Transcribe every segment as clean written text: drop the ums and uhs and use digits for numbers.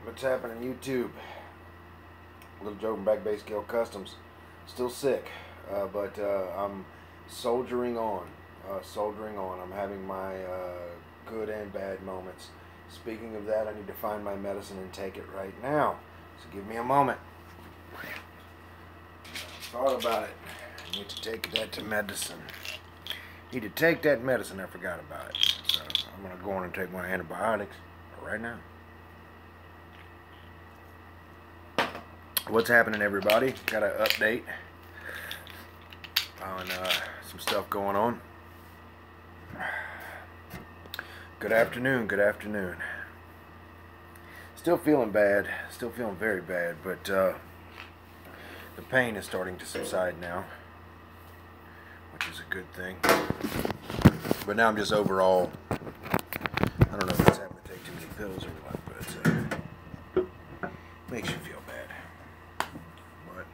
What's happening, YouTube? Little Joe from Back Bay Scale Customs. Still sick, but I'm soldiering on. I'm having my good and bad moments. Speaking of that, I need to find my medicine and take it right now. So give me a moment. Thought about it. I need to take that medicine. Need to take that medicine. I forgot about it. So I'm gonna go on and take my antibiotics right now. What's happening, everybody? Got an update on some stuff going on. Good afternoon, good afternoon. Still feeling bad, still feeling very bad, but the pain is starting to subside now, which is a good thing. But now I'm just overall, I don't know if it's having to take too many pills or what, but makes you feel bad. But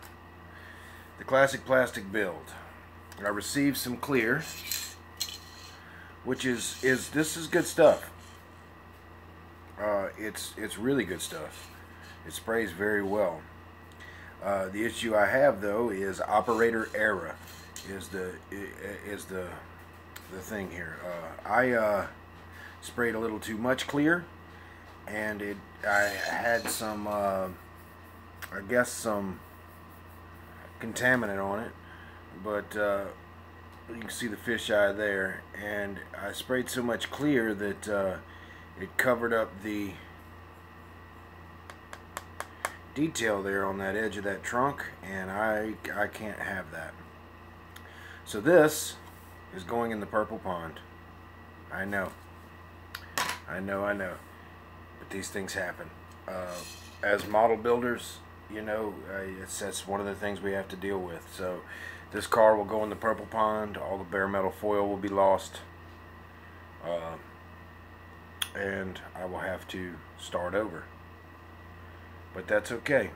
the classic plastic build. I received some clear, which is this is good stuff. It's really good stuff. It sprays very well. The issue I have though is operator error is the thing here. I sprayed a little too much clear, and I had some I guess some contaminant on it, but you can see the fisheye there, and I sprayed so much clear that it covered up the detail there on that edge of that trunk, and I can't have that. So this is going in the purple pond. I know, but these things happen. As model builders, you know, that's one of the things we have to deal with. So this car will go in the purple pond. All the bare metal foil will be lost, and I will have to start over. But that's okay.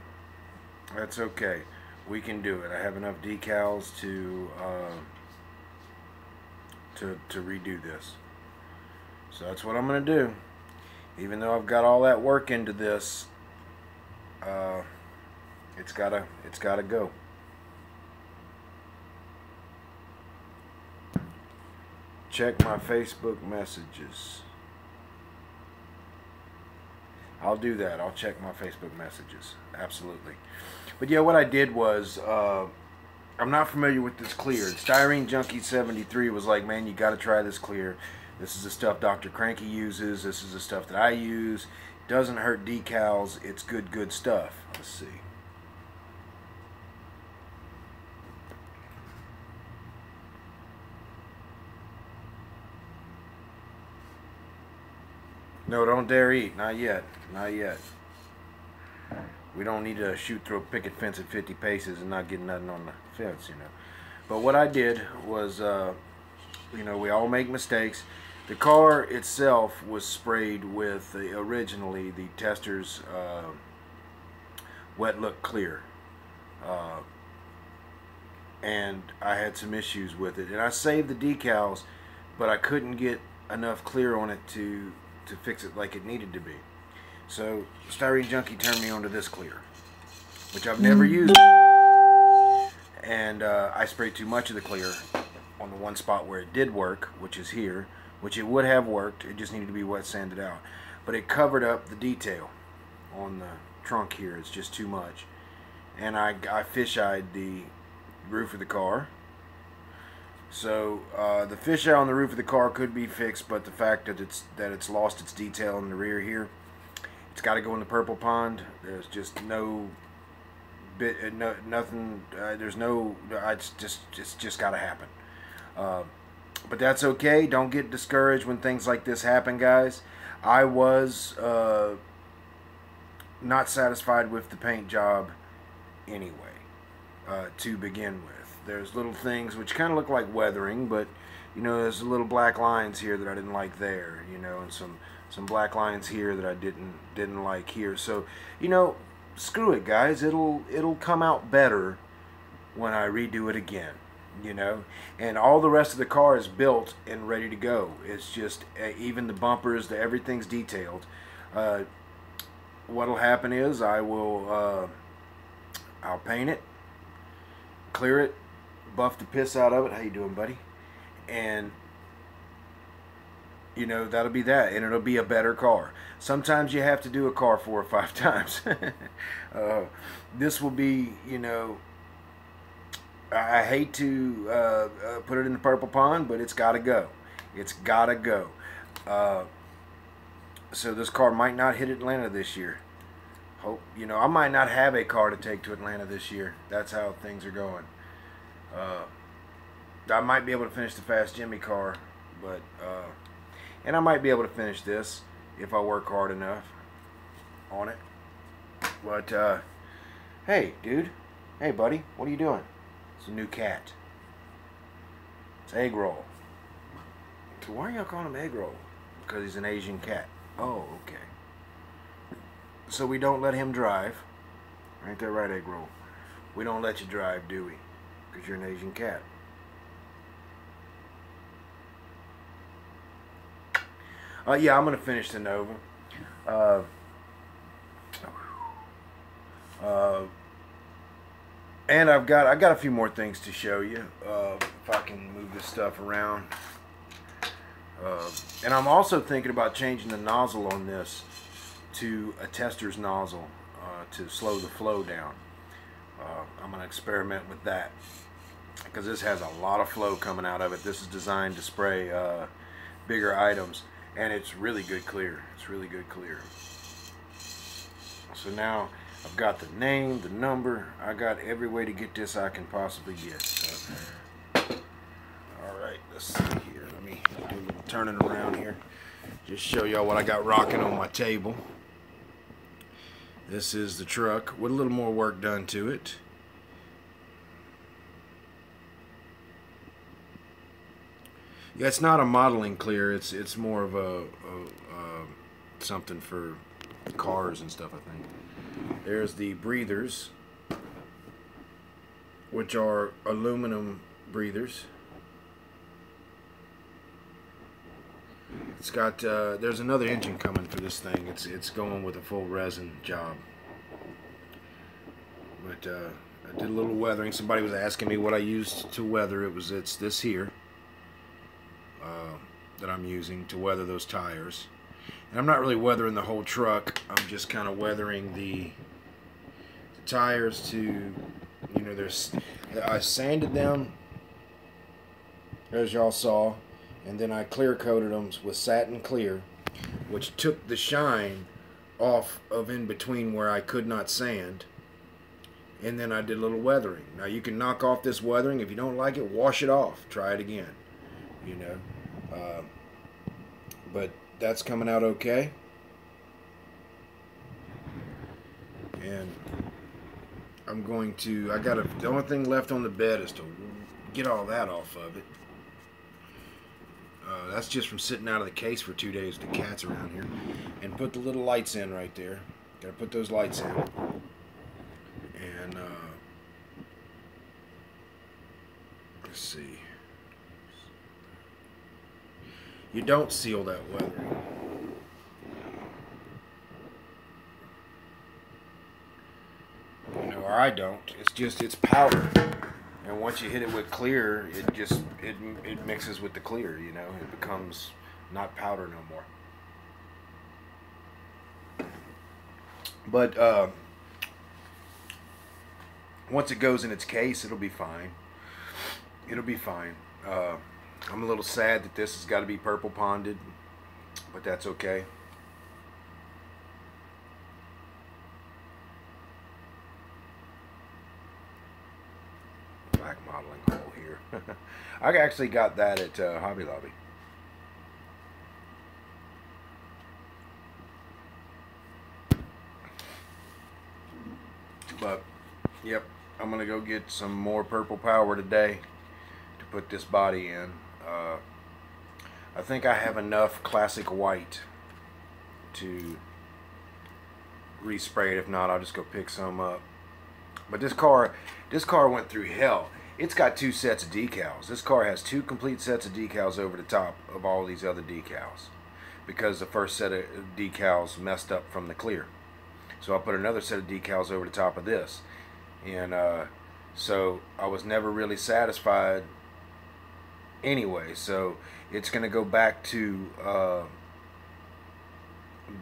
That's okay. We can do it. I have enough decals to redo this. So that's what I'm gonna do. Even though I've got all that work into this, it's gotta go. Check my Facebook messages. I'll do that. I'll check my Facebook messages. Absolutely. But yeah, what I did was, I'm not familiar with this clear. Styrene Junkie 73 was like, man, you got to try this clear. This is the stuff Dr. Cranky uses. This is the stuff that I use. Doesn't hurt decals. It's good stuff. Let's see. No, don't dare eat. Not yet. Not yet. We don't need to shoot through a picket fence at 50 paces and not get nothing on the fence, you know. But what I did was, you know, we all make mistakes. The car itself was sprayed with originally the Testors Wet Look Clear. And I had some issues with it. And I saved the decals, but I couldn't get enough clear on it to fix it like it needed to be. So Styrene Junkie turned me onto this clear, which I've never used, and I sprayed too much of the clear on the one spot where it did work, which is here, which it would have worked. It just needed to be wet sanded out, but it covered up the detail on the trunk here. It's just too much, and I fish-eyed the roof of the car. So the fisheye on the roof of the car could be fixed, but the fact that it's lost its detail in the rear here, it's got to go in the purple pond. There's just no bit, nothing. There's no. It's just got to happen. But that's okay. Don't get discouraged when things like this happen, guys. I was not satisfied with the paint job anyway, to begin with. There's little things which kind of look like weathering, but you know, there's little black lines here that I didn't like there, you know, and some black lines here that I didn't like here. So, you know, screw it, guys. It'll come out better when I redo it again, you know. And all the rest of the car is built and ready to go. It's just even the bumpers, everything's detailed. what'll happen is I will I'll paint it, clear it, buff the piss out of it. How you doing, buddy? And you know, that'll be that, and it'll be a better car. Sometimes you have to do a car 4 or 5 times. This will be, you know, I hate to put it in the purple pond, but it's got to go. It's got to go. So this car might not hit Atlanta this year. Hope, you know, I might not have a car to take to Atlanta this year. That's how things are going. I might be able to finish the Fast Jimmy car, but and I might be able to finish this if I work hard enough on it. But hey, dude. Hey, buddy. What are you doing? It's a new cat. It's Egg Roll. So why are y'all calling him Egg Roll? Because he's an Asian cat. Oh, okay. So we don't let him drive. Ain't that right, Egg Roll? We don't let you drive, do we? Because you're an Asian cat. Yeah, I'm gonna finish the Nova. And I got a few more things to show you. If I can move this stuff around. And I'm also thinking about changing the nozzle on this to a tester's nozzle to slow the flow down. I'm gonna experiment with that because this has a lot of flow coming out of it. This is designed to spray bigger items. And it's really good clear. It's really good clear. So now I've got the name, the number. I got every way to get this I can possibly get. So, alright, let's see here. Let me do a little turning around here. Just show y'all what I got rocking on my table. This is the truck with a little more work done to it. Yeah, it's not a modeling clear. It's more of a something for cars and stuff, I think. There's the breathers, which are aluminum breathers. It's got there's another engine coming for this thing. It's going with a full resin job. But I did a little weathering. Somebody was asking me what I used to weather. It's this here. That I'm using to weather those tires. And I'm not really weathering the whole truck. I'm just kind of weathering the tires to, you know, I sanded them, as y'all saw, and then I clear coated them with satin clear, which took the shine off of in between where I could not sand. And then I did a little weathering. Now you can knock off this weathering. If you don't like it, wash it off. Try it again. You know. But that's coming out okay. And I'm going to, the only thing left on the bed is to get all that off of it. That's just from sitting out of the case for 2 days with the cats around here. And put the little lights in right there. Gotta put those lights in. And let's see. You don't seal that weathering. You know, or I don't. It's powder. And once you hit it with clear, it mixes with the clear, you know. It becomes not powder no more. But once it goes in its case, it'll be fine. It'll be fine. I'm a little sad that this has got to be purple ponded, but that's okay. Black modeling hole here. I actually got that at Hobby Lobby. But, yep, I'm going to go get some more purple power today to put this body in. I think I have enough classic white to respray it. If not, I'll just go pick some up. But this car went through hell. It's got 2 sets of decals. This car has 2 complete sets of decals over the top of all these other decals, because the first set of decals messed up from the clear. So I put another set of decals over the top of this, and so I was never really satisfied anyway. So it's going to go back to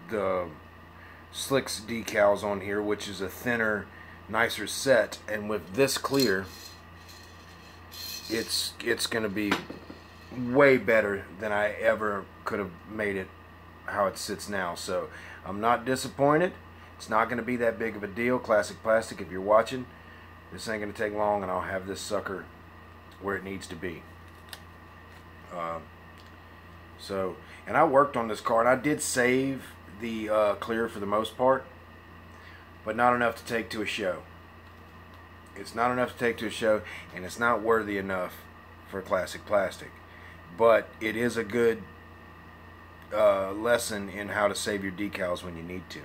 the Slicks decals on here, which is a thinner, nicer set, and with this clear, it's going to be way better than I ever could have made it how it sits now. So I'm not disappointed. It's not going to be that big of a deal. Classic Plastic, if you're watching, this ain't going to take long, and I'll have this sucker where it needs to be. And I worked on this car, and I did save the clear for the most part, but not enough to take to a show. It's not enough to take to a show, and it's not worthy enough for Classic Plastic. But it is a good lesson in how to save your decals when you need to.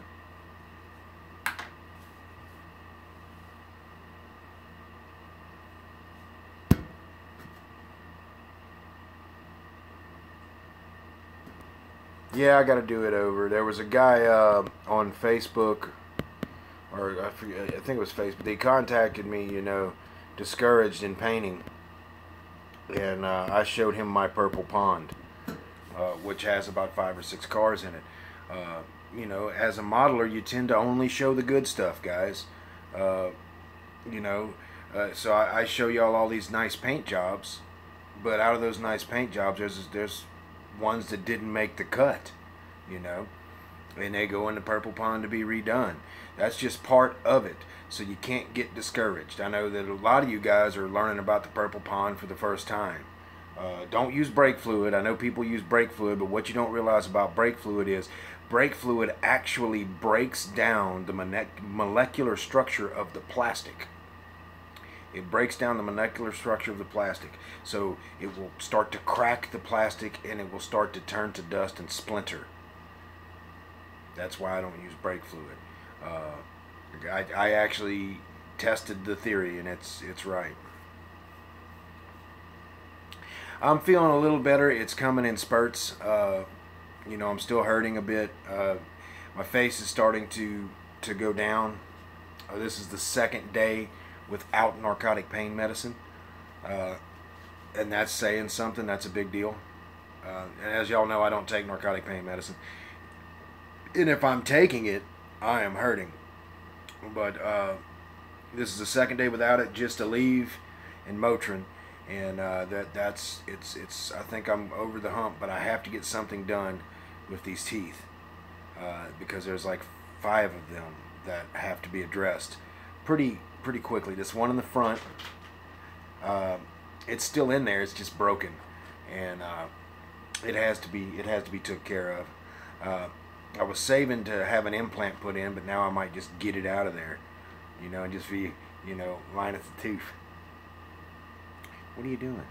Yeah, I got to do it over. There was a guy on Facebook, or I forget, I think it was Facebook. They contacted me, you know, discouraged in painting, and I showed him my Purple Pond, which has about 5 or 6 cars in it. You know, as a modeler, you tend to only show the good stuff, guys. You know, so I show y'all all these nice paint jobs, but out of those nice paint jobs, there's ones that didn't make the cut, you know, and they go in the Purple Pond to be redone. That's just part of it, so you can't get discouraged. I know that a lot of you guys are learning about the Purple Pond for the first time. Don't use brake fluid. I know people use brake fluid, but what you don't realize about brake fluid is brake fluid actually breaks down the molecular structure of the plastic. It breaks down the molecular structure of the plastic, so it will start to crack the plastic, and it will start to turn to dust and splinter. That's why I don't use brake fluid. I actually tested the theory, and it's right. I'm feeling a little better. It's coming in spurts. You know, I'm still hurting a bit. My face is starting to go down. This is the second day without narcotic pain medicine, and that's saying something. That's a big deal. And as y'all know, I don't take narcotic pain medicine, and if I'm taking it, I am hurting. But this is the second day without it, just Aleve and Motrin, and it's I think I'm over the hump, but I have to get something done with these teeth, because there's like 5 of them that have to be addressed pretty quickly. This one in the front, it's still in there. It's just broken, and it has to be took care of. I was saving to have an implant put in, but now I might just get it out of there, you know, and just be, you know, minus the tooth. What are you doing?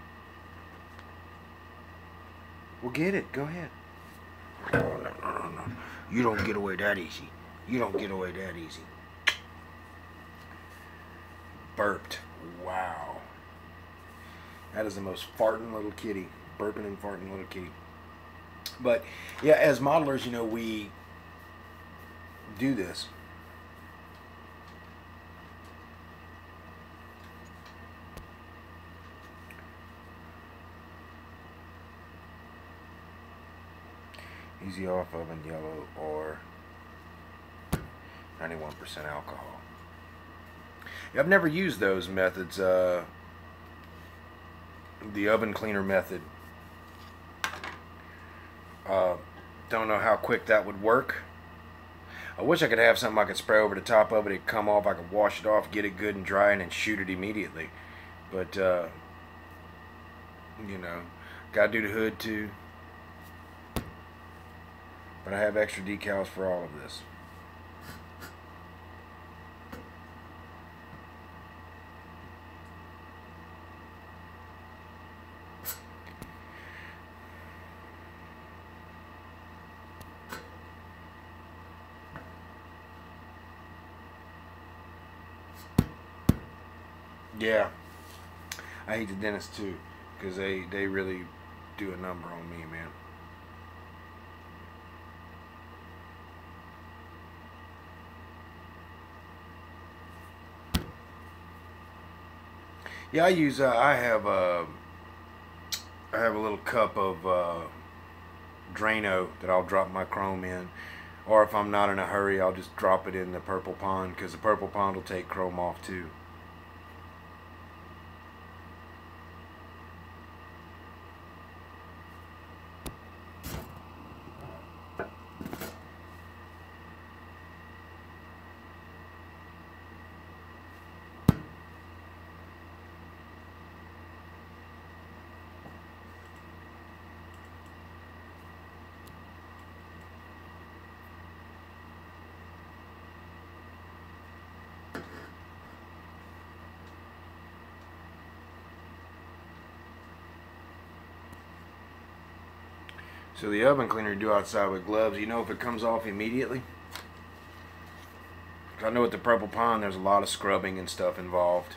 Well, get it. Go ahead. No. You don't get away that easy. You don't get away that easy. Burped. Wow. That is the most farting little kitty. Burping and farting little kitty. But yeah, as modelers, you know, we do this. Easy off oven yellow or 91% alcohol. Yeah, I've never used those methods. The oven cleaner method. Don't know how quick that would work. I wish I could have something I could spray over the top of it. It'd come off. I could wash it off, get it good and dry, and then shoot it immediately. But you know, gotta do the hood too. But I have extra decals for all of this. Yeah, I hate the dentist too, because they really do a number on me, man. Yeah, I have a little cup of Drano that I'll drop my chrome in, or if I'm not in a hurry, I'll just drop it in the Purple Pond, because the Purple Pond will take chrome off too. So the oven cleaner you do outside with gloves, you know if it comes off immediately? 'Cause I know with the Purple Pond there's a lot of scrubbing and stuff involved.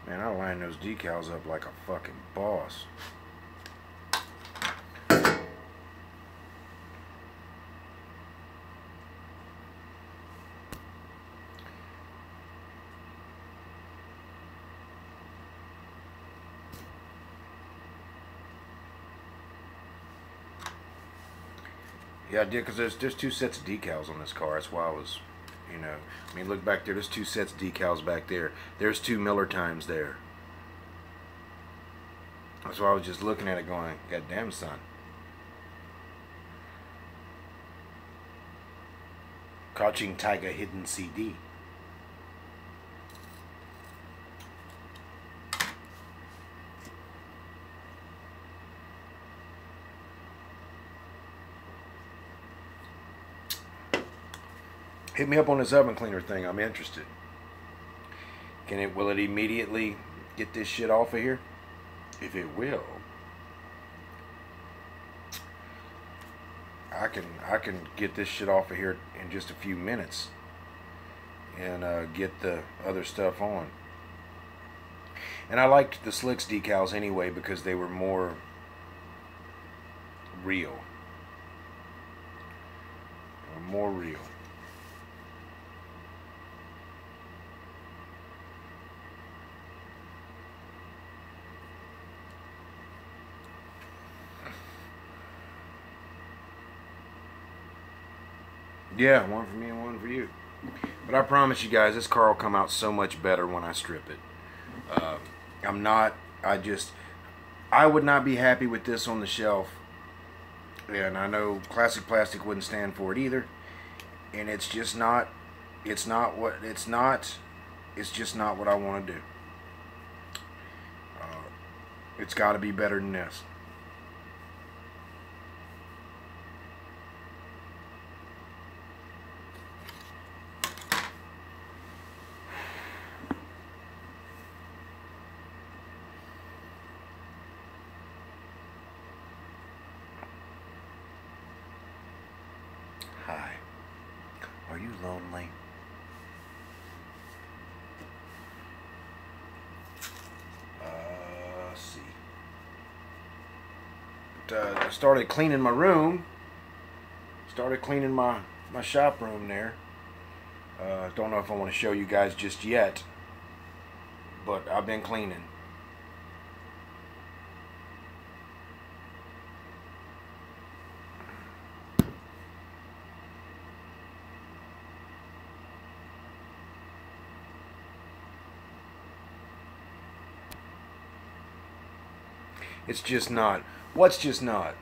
Man, I line those decals up like a fucking boss. Yeah, I did, because there's two sets of decals on this car. That's why I was, you know, I mean, look back there. There's two sets of decals back there. There's two Miller times there. That's why I was just looking at it going, God damn, son. Crouching Tiger Hidden CD. Hit me up on this oven cleaner thing. I'm interested. Will it immediately get this shit off of here? If it will, I can get this shit off of here in just a few minutes and get the other stuff on. And I liked the Slicks decals anyway because they were more real. More real. Yeah, one for me and one for you. But I promise you guys, this car will come out so much better when I strip it. I would not be happy with this on the shelf. And I know Classic Plastic wouldn't stand for it either. And it's just not, it's just not what I want to do. It's got to be better than this. Hi. Are you lonely? Let's see. But, I started cleaning my room. Started cleaning my shop room there. Don't know if I want to show you guys just yet. But I've been cleaning. It's just not. What's just not?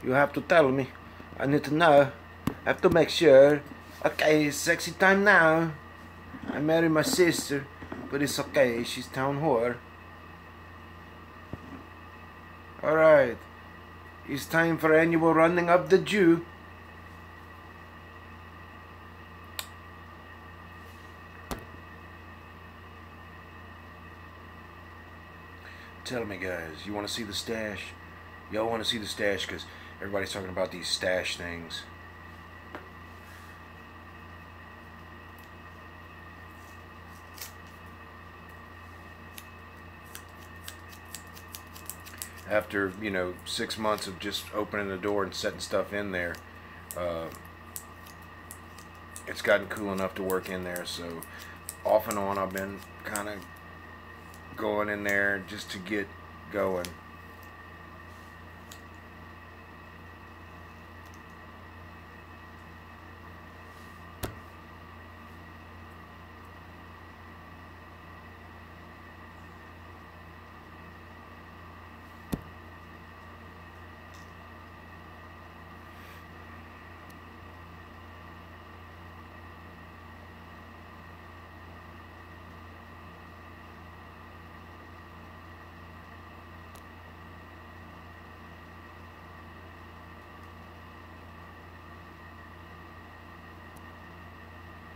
You have to tell me. I need to know. I have to make sure. Okay, it's sexy time now. I married my sister, but it's okay. She's town whore. Alright. It's time for annual running of the Jew. Tell me, guys, you want to see the stash? Y'all want to see the stash because everybody's talking about these stash things. after, you know, 6 months of just opening the door and setting stuff in there, it's gotten cool enough to work in there. So off and on I've been kind of going in there just to get going.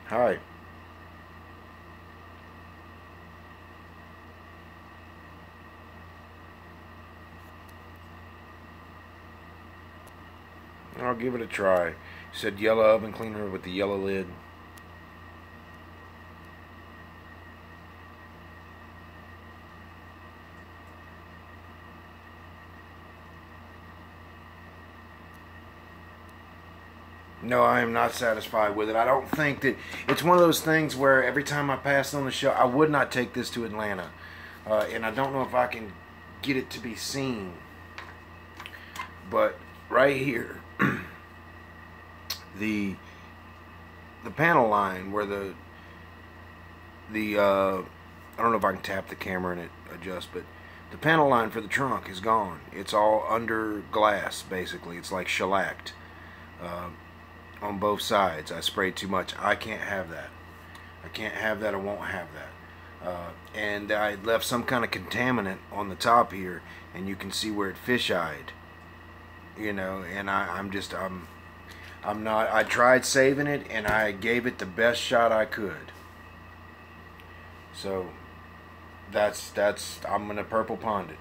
Hi. I'll give it a try. She said yellow oven cleaner with the yellow lid. No, I am not satisfied with it. I don't think that it's one of those things where every time I pass on the show, I would not take this to Atlanta, and I don't know if I can get it to be seen. But right here, the panel line where the I don't know if I can tap the camera and it adjusts, but the panel line for the trunk is gone. It's all under glass, basically. It's like shellacked. On both sides. I sprayed too much. I can't have that. I can't have that. I won't have that. And I left some kind of contaminant on the top here, and you can see where it fish-eyed. You know, and I'm not. I tried saving it, and I gave it the best shot I could. So that's I'm gonna purple pond it.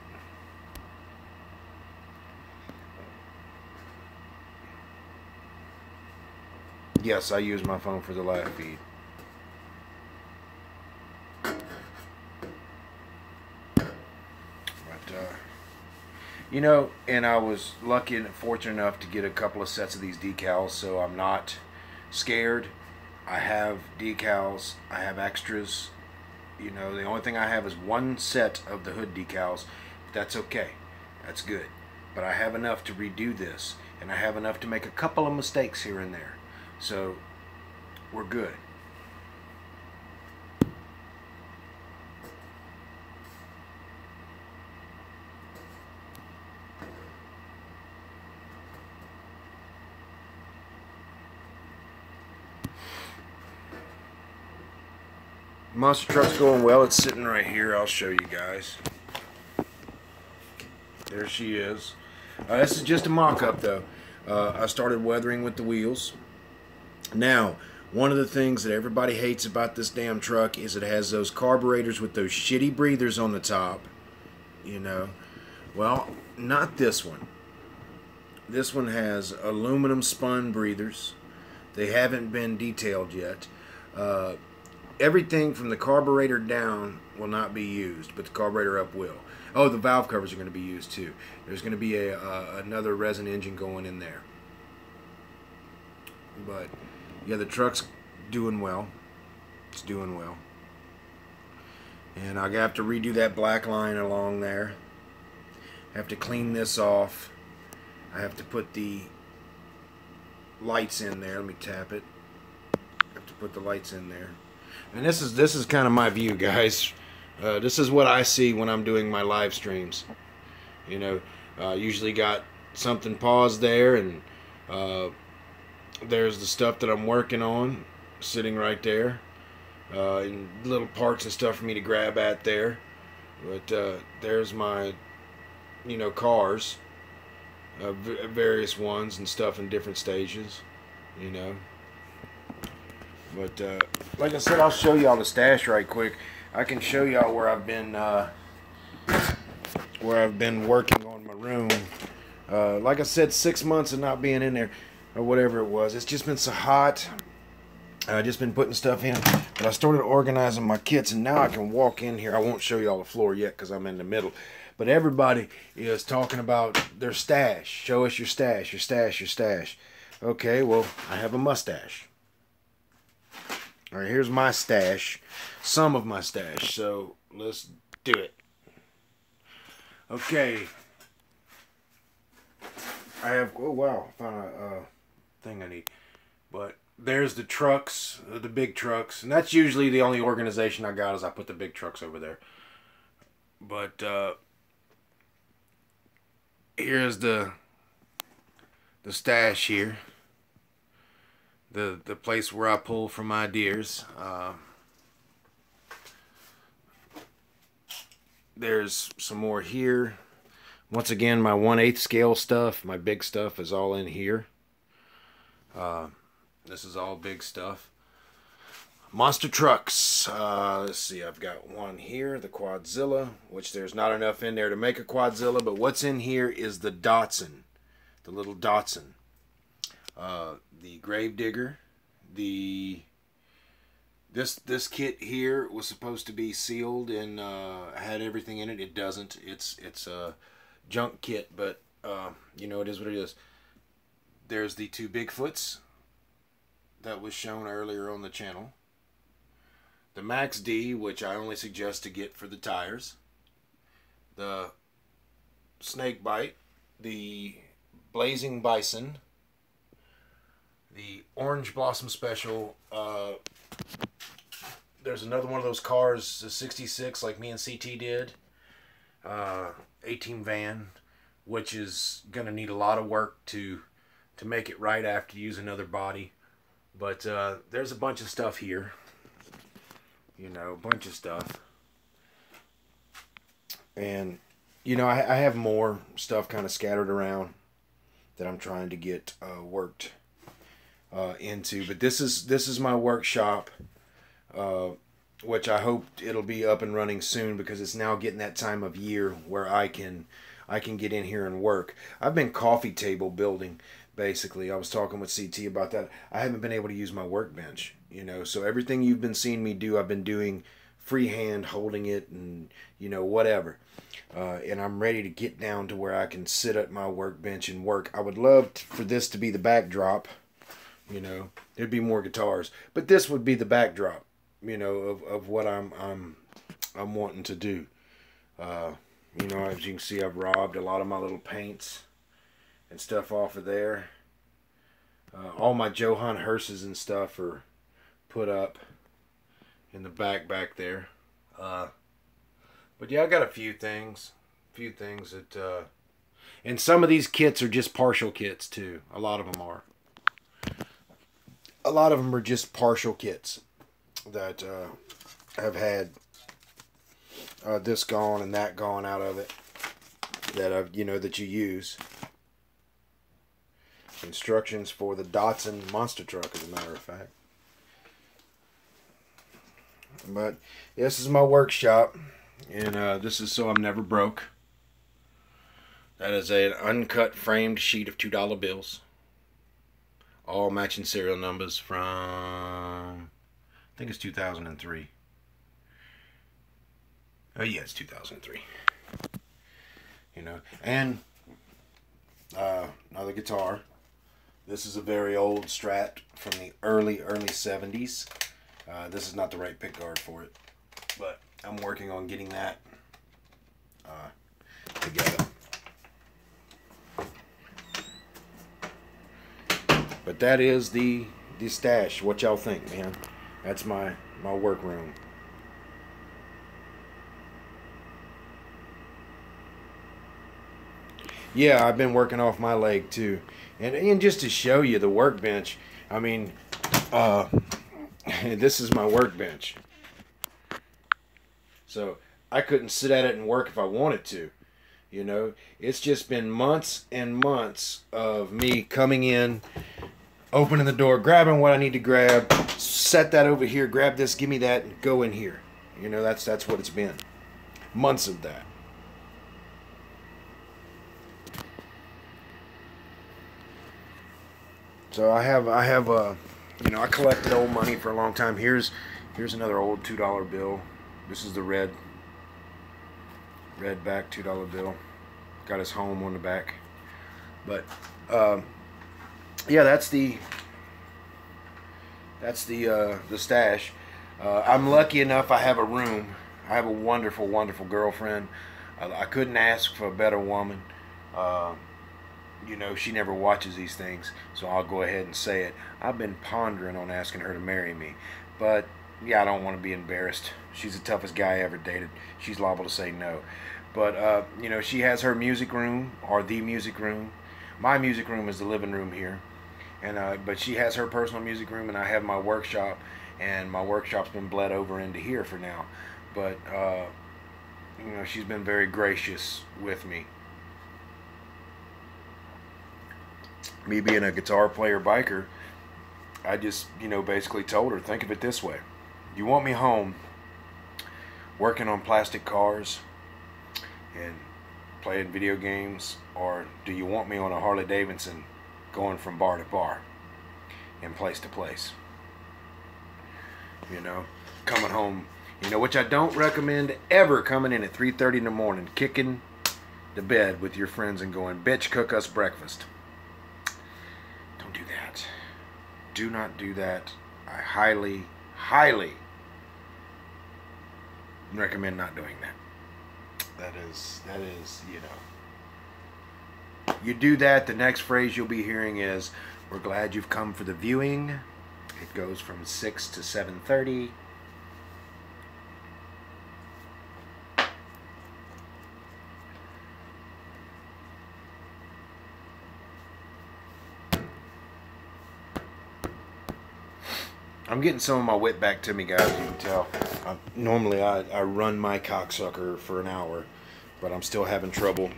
Yes, I use my phone for the live feed. But, you know, and I was lucky and fortunate enough to get a couple of sets of these decals, so I'm not scared. I have decals. I have extras. You know, the only thing I have is one set of the hood decals. That's okay. That's good. But I have enough to redo this, and I have enough to make a couple of mistakes here and there. So we're good. Monster truck's going well. It's sitting right here. I'll show you guys. There she is. This is just a mock-up though. I started weathering with the wheels. Now, one of the things that everybody hates about this damn truck is it has those carburetors with those shitty breathers on the top. You know. Well, not this one. This one has aluminum spun breathers. They haven't been detailed yet. Everything from the carburetor down will not be used, but the carburetor up will. Oh, the valve covers are going to be used too. There's going to be another resin engine going in there. But yeah, the truck's doing well. It's doing well. And I have to redo that black line along there. I have to clean this off. I have to put the lights in there. Let me tap it. I have to put the lights in there. And this is kind of my view, guys. This is what I see when I'm doing my live streams. You know, usually got something paused there, and there's the stuff that I'm working on sitting right there, and little parts and stuff for me to grab at there. But there's my, you know, cars, various ones and stuff in different stages, you know. But like I said, I'll show y'all the stash right quick. I can show y'all where I've been working on my room. Like I said, 6 months of not being in there, or whatever it was. It's just been so hot. I've just been putting stuff in. But I started organizing my kits, and now I can walk in here. I won't show y'all the floor yet because I'm in the middle. But everybody is talking about their stash. Show us your stash, your stash, your stash. Okay, well, I have a mustache. All right, here's my stash. Some of my stash. So let's do it. Okay. I have, oh wow, found a thing I need. But there's the trucks, the big trucks. And that's usually the only organization I got is I put the big trucks over there. But here's the stash here. The place where I pull from ideas. There's some more here. Once again, my 1/8 scale stuff, my big stuff is all in here. This is all big stuff. Monster trucks. Let's see, I've got one here, the Quadzilla, which there's not enough in there to make a Quadzilla, but what's in here is the Datsun, the little Datsun. The Gravedigger. This kit here was supposed to be sealed and had everything in it. It doesn't. It's a junk kit, but you know, it is what it is. There's the 2 Bigfoots that was shown earlier on the channel. The Max D, which I only suggest to get for the tires. The Snakebite. The Blazing Bison. The Orange Blossom Special. There's another one of those cars, the 66, like me and CT did. A-Team van, which is going to need a lot of work to make it right after you use another body. But there's a bunch of stuff here. You know, a bunch of stuff. And, you know, I have more stuff kind of scattered around that I'm trying to get worked into. But this is my workshop, which I hope it'll be up and running soon, because it's now getting that time of year where I can get in here and work. I've been coffee table building, basically. I was talking with CT about that. I haven't been able to use my workbench, you know. So everything you've been seeing me do, I've been doing freehand, holding it, and you know, whatever. And I'm ready to get down to where I can sit at my workbench and work. I would love for this to be the backdrop. You know, there'd be more guitars, but this would be the backdrop. You know, of what I'm wanting to do. You know, as you can see, I've robbed a lot of my little paints and stuff off of there. All my Johann Hearses and stuff are put up in the back there. But yeah, I got a few things that, and some of these kits are just partial kits too. A lot of them are. A lot of them are just partial kits that have had this gone and that gone out of it, that that you use. Instructions for the Datsun monster truck, as a matter of fact. But this is my workshop, and this is so I'm never broke. That is an uncut framed sheet of $2 bills, all matching serial numbers from, I think it's 2003. Oh yeah, it's 2003. You know, and another guitar. This is a very old Strat from the early 70s. This is not the right pickguard for it, but I'm working on getting that together. But that is the stash. What y'all think, man? That's my workroom. Yeah, I've been working off my leg too. And just to show you the workbench, I mean, this is my workbench. So I couldn't sit at it and work if I wanted to. You know, it's just been months and months of me coming in, opening the door, grabbing what I need to grab, set that over here, grab this, give me that, and go in here. You know, that's what it's been. Months of that. So I have you know, I collected old money for a long time. Here's another old $2 bill. This is the red red back $2 bill. Got his home on the back. But yeah, that's the stash. I'm lucky enough. I have a room. I have a wonderful, wonderful girlfriend. I couldn't ask for a better woman. You know, she never watches these things, so I'll go ahead and say it. I've been pondering on asking her to marry me, but yeah, I don't want to be embarrassed. She's the toughest guy I ever dated. She's liable to say no. But you know, she has her music room, or the music room. My music room is the living room here, and but she has her personal music room, and I have my workshop, and my workshop's been bled over into here for now. But you know, she's been very gracious with me. Me being a guitar player biker, I just, you know, basically told her, think of it this way. You want me home working on plastic cars and playing video games, or do you want me on a Harley Davidson going from bar to bar and place to place? You know, coming home, you know, which I don't recommend ever coming in at 3:30 in the morning, kicking the bed with your friends and going, bitch, cook us breakfast. Don't do that. Do not do that. I highly, highly recommend not doing that. That is, you know. You do that, the next phrase you'll be hearing is, we're glad you've come for the viewing. It goes from 6 to 7:30. I'm getting some of my wit back to me, guys, as you can tell. Normally I run my cocksucker for an hour, but I'm still having trouble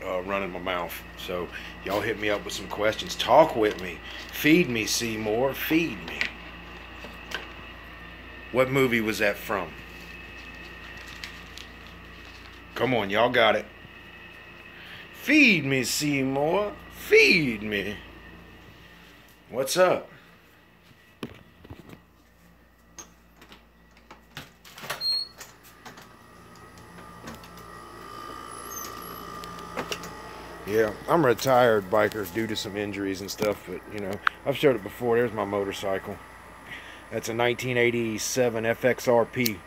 running my mouth. So y'all hit me up with some questions. Talk with me. Feed me, Seymour. Feed me. What movie was that from? Come on, y'all got it. Feed me, Seymour. Feed me. What's up? Yeah, I'm a retired biker due to some injuries and stuff, but, you know, I've showed it before. There's my motorcycle. That's a 1987 FXRP.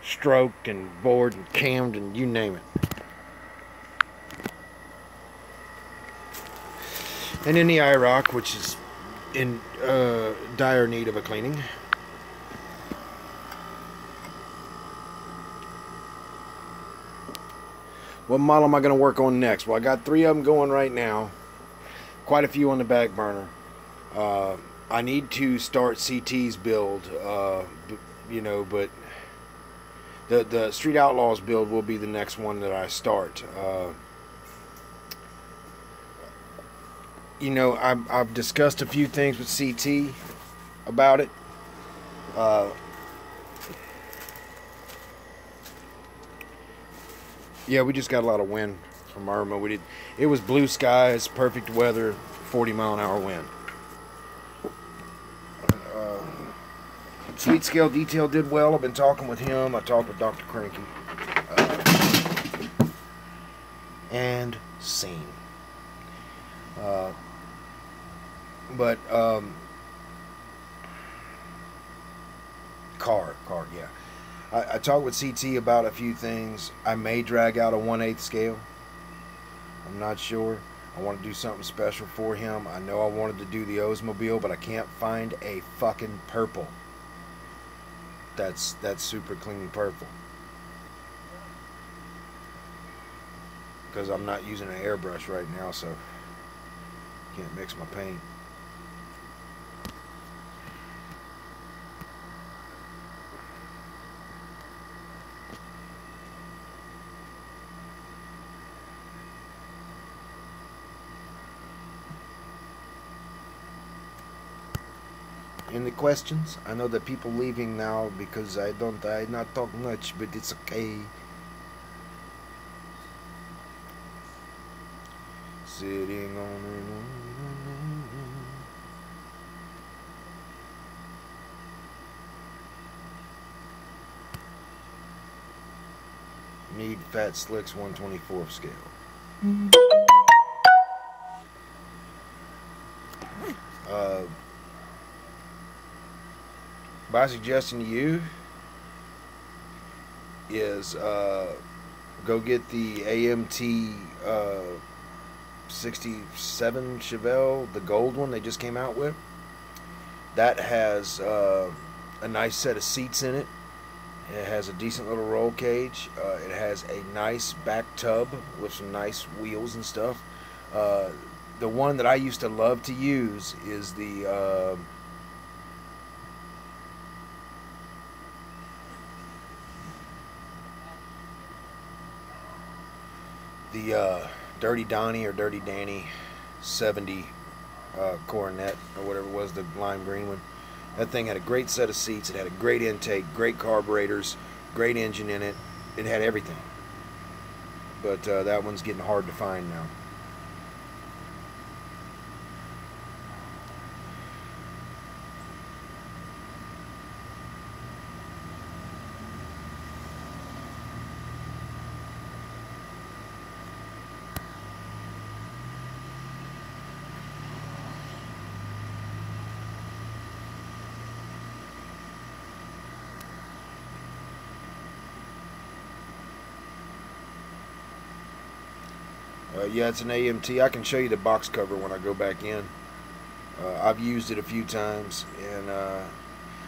Stroked and bored and cammed and you name it. And then the IROC, which is in dire need of a cleaning. What model am I going to work on next? Well, I got 3 of them going right now. Quite a few on the back burner. I need to start CT's build, you know, but the Street Outlaws build will be the next one that I start. You know, I've discussed a few things with CT about it. Yeah, we just got a lot of wind from Irma. It was blue skies, perfect weather, 40-mile-an-hour wind. Sweet Scale Detail did well. I've been talking with him. I talked with Dr. Cranky. And scene. Car, yeah. I talked with CT about a few things. I may drag out a 1/8 scale. I'm not sure. I want to do something special for him. I know I wanted to do the Oldsmobile, but I can't find a fucking purple. That's super clean purple. Because I'm not using an airbrush right now, so can't mix my paint. Any questions? I know that people leaving now because I not talk much, but it's okay. Sitting on Need Fat Slicks 1/24 scale. My suggestion to you is go get the AMT 67 Chevelle, the gold one they just came out with. That has a nice set of seats in it. It has a decent little roll cage. It has a nice back tub with some nice wheels and stuff. The one that I used to love to use is the Dirty Donnie or Dirty Danny 70 Coronet or whatever it was, the lime green one. That thing had a great set of seats. It had a great intake, great carburetors, great engine in it. It had everything. But that one's getting hard to find now. Yeah, it's an AMT. I can show you the box cover when I go back in. I've used it a few times, and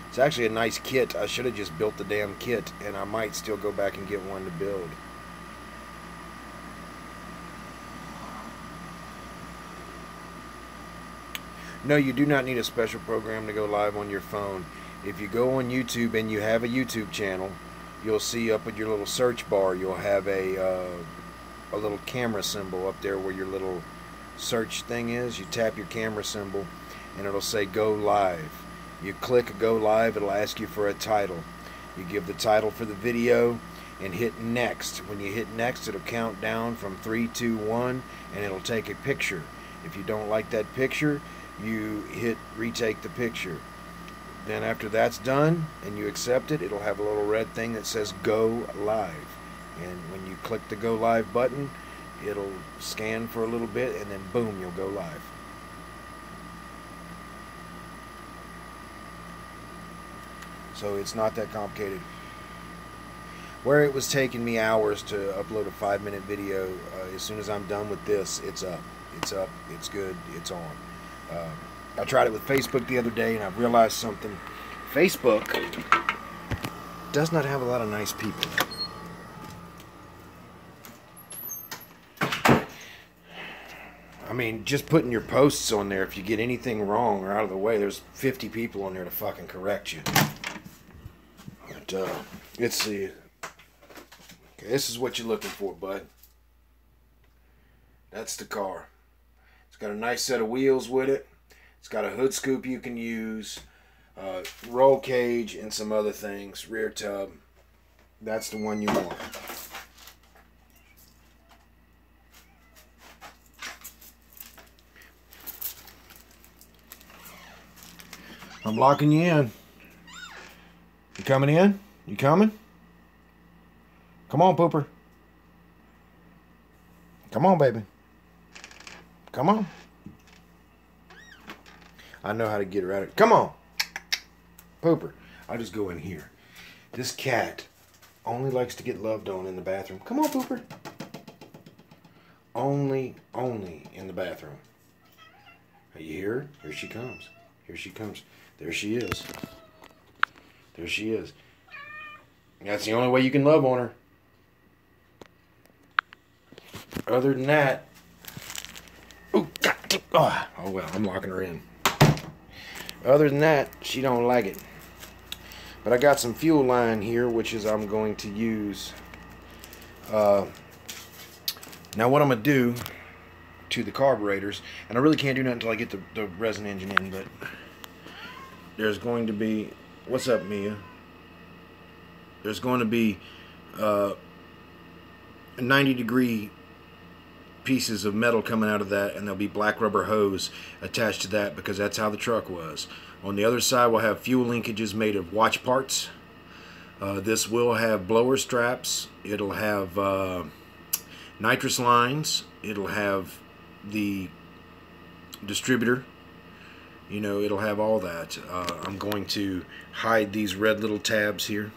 it's actually a nice kit. I should have just built the damn kit, and I might still go back and get one to build. No, you do not need a special program to go live on your phone. If you go on YouTube and you have a YouTube channel, you'll see up at your little search bar, you'll have a little camera symbol up there where your little search thing is. You tap your camera symbol and it'll say go live. You click go live, it'll ask you for a title. You give the title for the video and hit next. When you hit next, it'll count down from 3, 2, 1 and it'll take a picture. If you don't like that picture, you hit retake the picture. Then after that's done and you accept it, it'll have a little red thing that says go live. And when you click the go live button, it'll scan for a little bit and then boom, you'll go live. So it's not that complicated. Where it was taking me hours to upload a 5-minute video, as soon as I'm done with this, it's up. It's up, it's good, it's on. I tried it with Facebook the other day and I realized something. Facebook does not have a lot of nice people. I mean, just putting your posts on there, if you get anything wrong or out of the way, there's 50 people on there to fucking correct you. But, let's see. Okay, this is what you're looking for, bud. That's the car. It's got a nice set of wheels with it. It's got a hood scoop you can use, roll cage, and some other things. Rear tub. That's the one you want. I'm locking you in. You coming in? You coming? Come on, Pooper. Come on, baby. Come on. I know how to get her out of it. Come on. Pooper. I'll just go in here. This cat only likes to get loved on in the bathroom. Come on, Pooper. Only in the bathroom. Are you here? Here she comes. Here she comes. There she is. There she is. That's the only way you can love on her. Other than that, oh well, I'm locking her in. Other than that, she don't like it. But I got some fuel line here, which is I'm going to use. Now what I'm going to do to the carburetors, and I really can't do nothing until I get the resin engine in, but there's going to be, what's up, Mia? There's going to be 90-degree pieces of metal coming out of that, and there'll be black rubber hose attached to that because that's how the truck was. On the other side, we'll have fuel linkages made of watch parts. This will have blower straps. It'll have nitrous lines. It'll have the distributor. You know, it'll have all that. I'm going to hide these red little tabs here.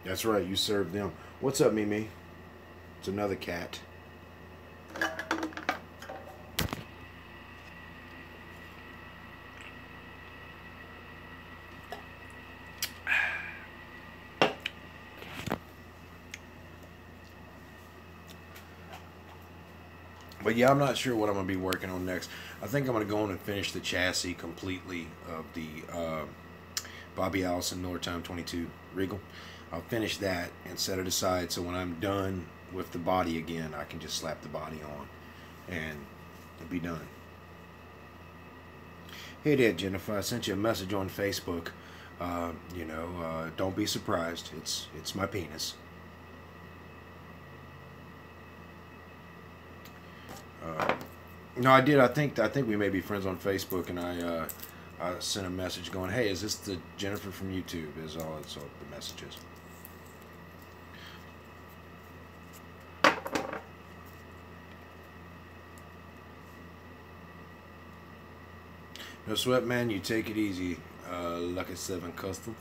That's right, you served them. What's up, Mimi? It's another cat. But yeah, I'm not sure what I'm going to be working on next. I think I'm going to go on and finish the chassis completely of the Bobby Allison Nortime 22 Regal. I'll finish that and set it aside so when I'm done with the body again, I can just slap the body on and it'll be done. Hey there, Jennifer. I sent you a message on Facebook. Don't be surprised. It's my penis. No, I did. I think we may be friends on Facebook, and I sent a message going, "Hey, is this the Jennifer from YouTube?" Is all the message is. No sweat, man. You take it easy. Lucky 7 Customs.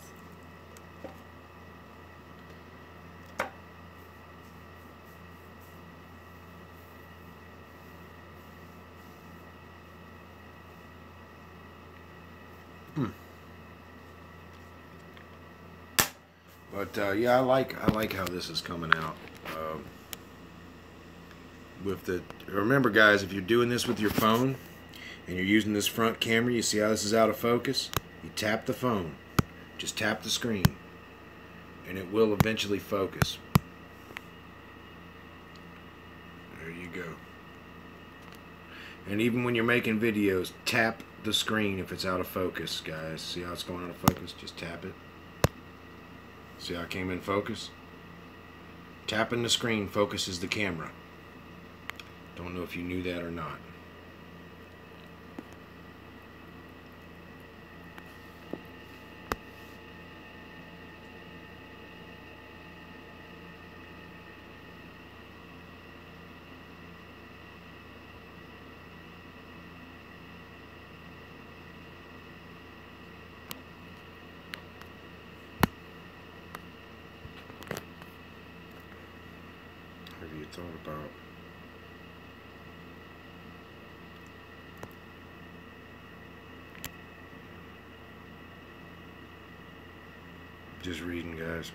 But yeah, I like how this is coming out. Remember, guys, if you're doing this with your phone and you're using this front camera, you see how this is out of focus? You tap the phone, just tap the screen, and it will eventually focus. There you go. And even when you're making videos, tap the screen if it's out of focus, guys. See how it's going out of focus? Just tap it. See how I came in focus? Tapping the screen focuses the camera. Don't know if you knew that or not. What have you thought about? Just reading, guys.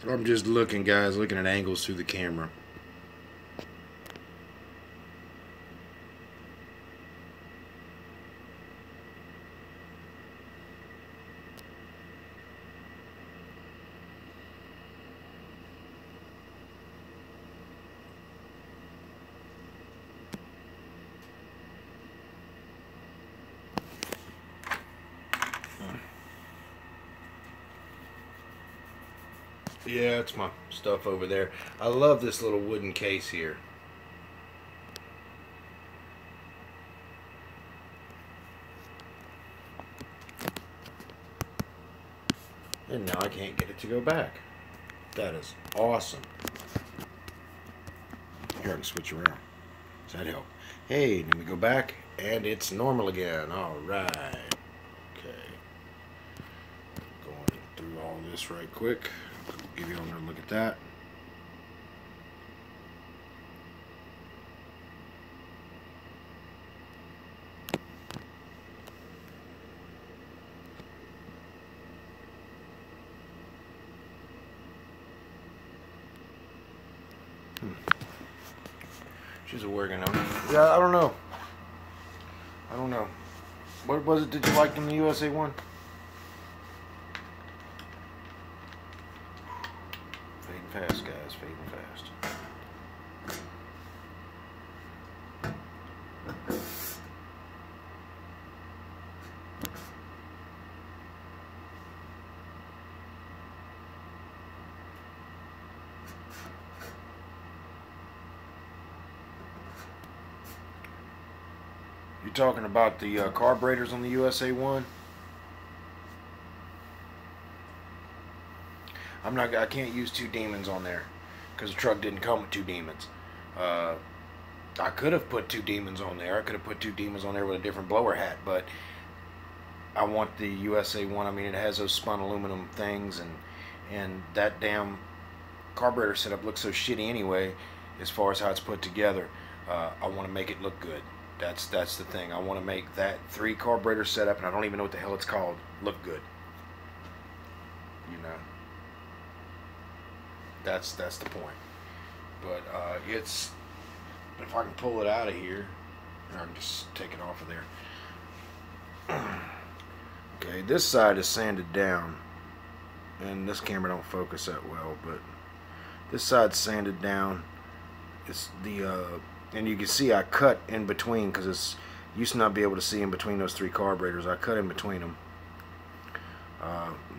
I'm just looking, guys, looking at angles through the camera. Yeah, it's my stuff over there. I love this little wooden case here. And now I can't get it to go back. That is awesome. Here, I can switch around. Does that help? Hey, let me go back, and it's normal again. All right. Okay. Going through all this right quick. Give you another look at that. She's working on it. Yeah, I don't know. What was it that you liked in the USA one? Fading fast, guys. Fading fast. You're talking about the carburetors on the USA one? I can't use two demons on there because the truck didn't come with two demons. I could have put two demons on there. I could have put two demons on there with a different blower hat, but I want the USA one. I mean, it has those spun aluminum things, and that damn carburetor setup looks so shitty anyway as far as how it's put together. I want to make it look good. That's the thing. I want to make that 3 carburetor setup, and I don't even know what the hell it's called, look good. You know, that's the point. But it's, if I can pull it out of here, I can just take it off of there. Okay, this side is sanded down, and this camera don't focus that well, but this side's sanded down. It's the and you can see I cut in between because it's used to not be able to see in between those 3 carburetors. I cut in between them.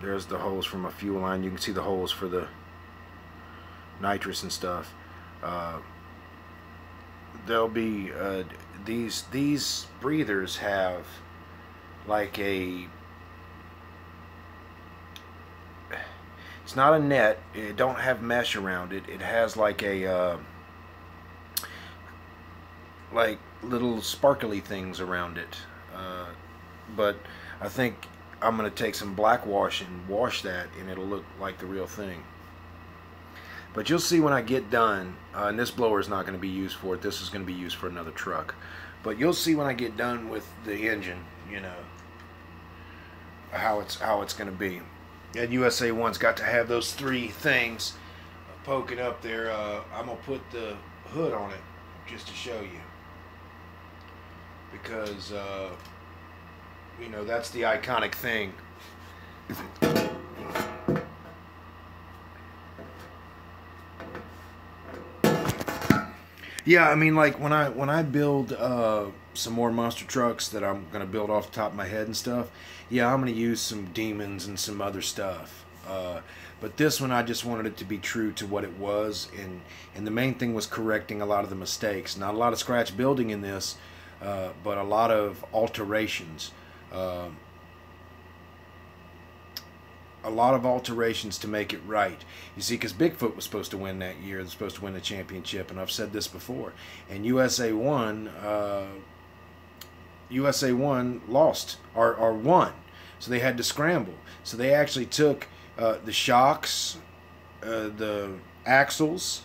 There's the holes for my fuel line. You can see the holes for the nitrous and stuff. There'll be these breathers have like a, it's not a net, it don't have mesh around it, it has like a like little sparkly things around it, but I think I'm gonna take some black wash and wash that, and it'll look like the real thing. But you'll see when I get done, and this blower is not going to be used for it. This is going to be used for another truck. But you'll see when I get done with the engine, you know, how it's going to be. And USA one's got to have those 3 things poking up there. I'm gonna put the hood on it just to show you, because you know, that's the iconic thing. Yeah, I mean, like when I build some more monster trucks that I'm gonna build off the top of my head and stuff, yeah, I'm gonna use some demons and some other stuff. But this one, I just wanted it to be true to what it was, and the main thing was correcting a lot of the mistakes. Not a lot of scratch building in this, but a lot of alterations. A lot of alterations to make it right. You see, because Bigfoot was supposed to win that year, they're supposed to win the championship, and I've said this before. And USA won lost or won, so they had to scramble. So they actually took the shocks, the axles,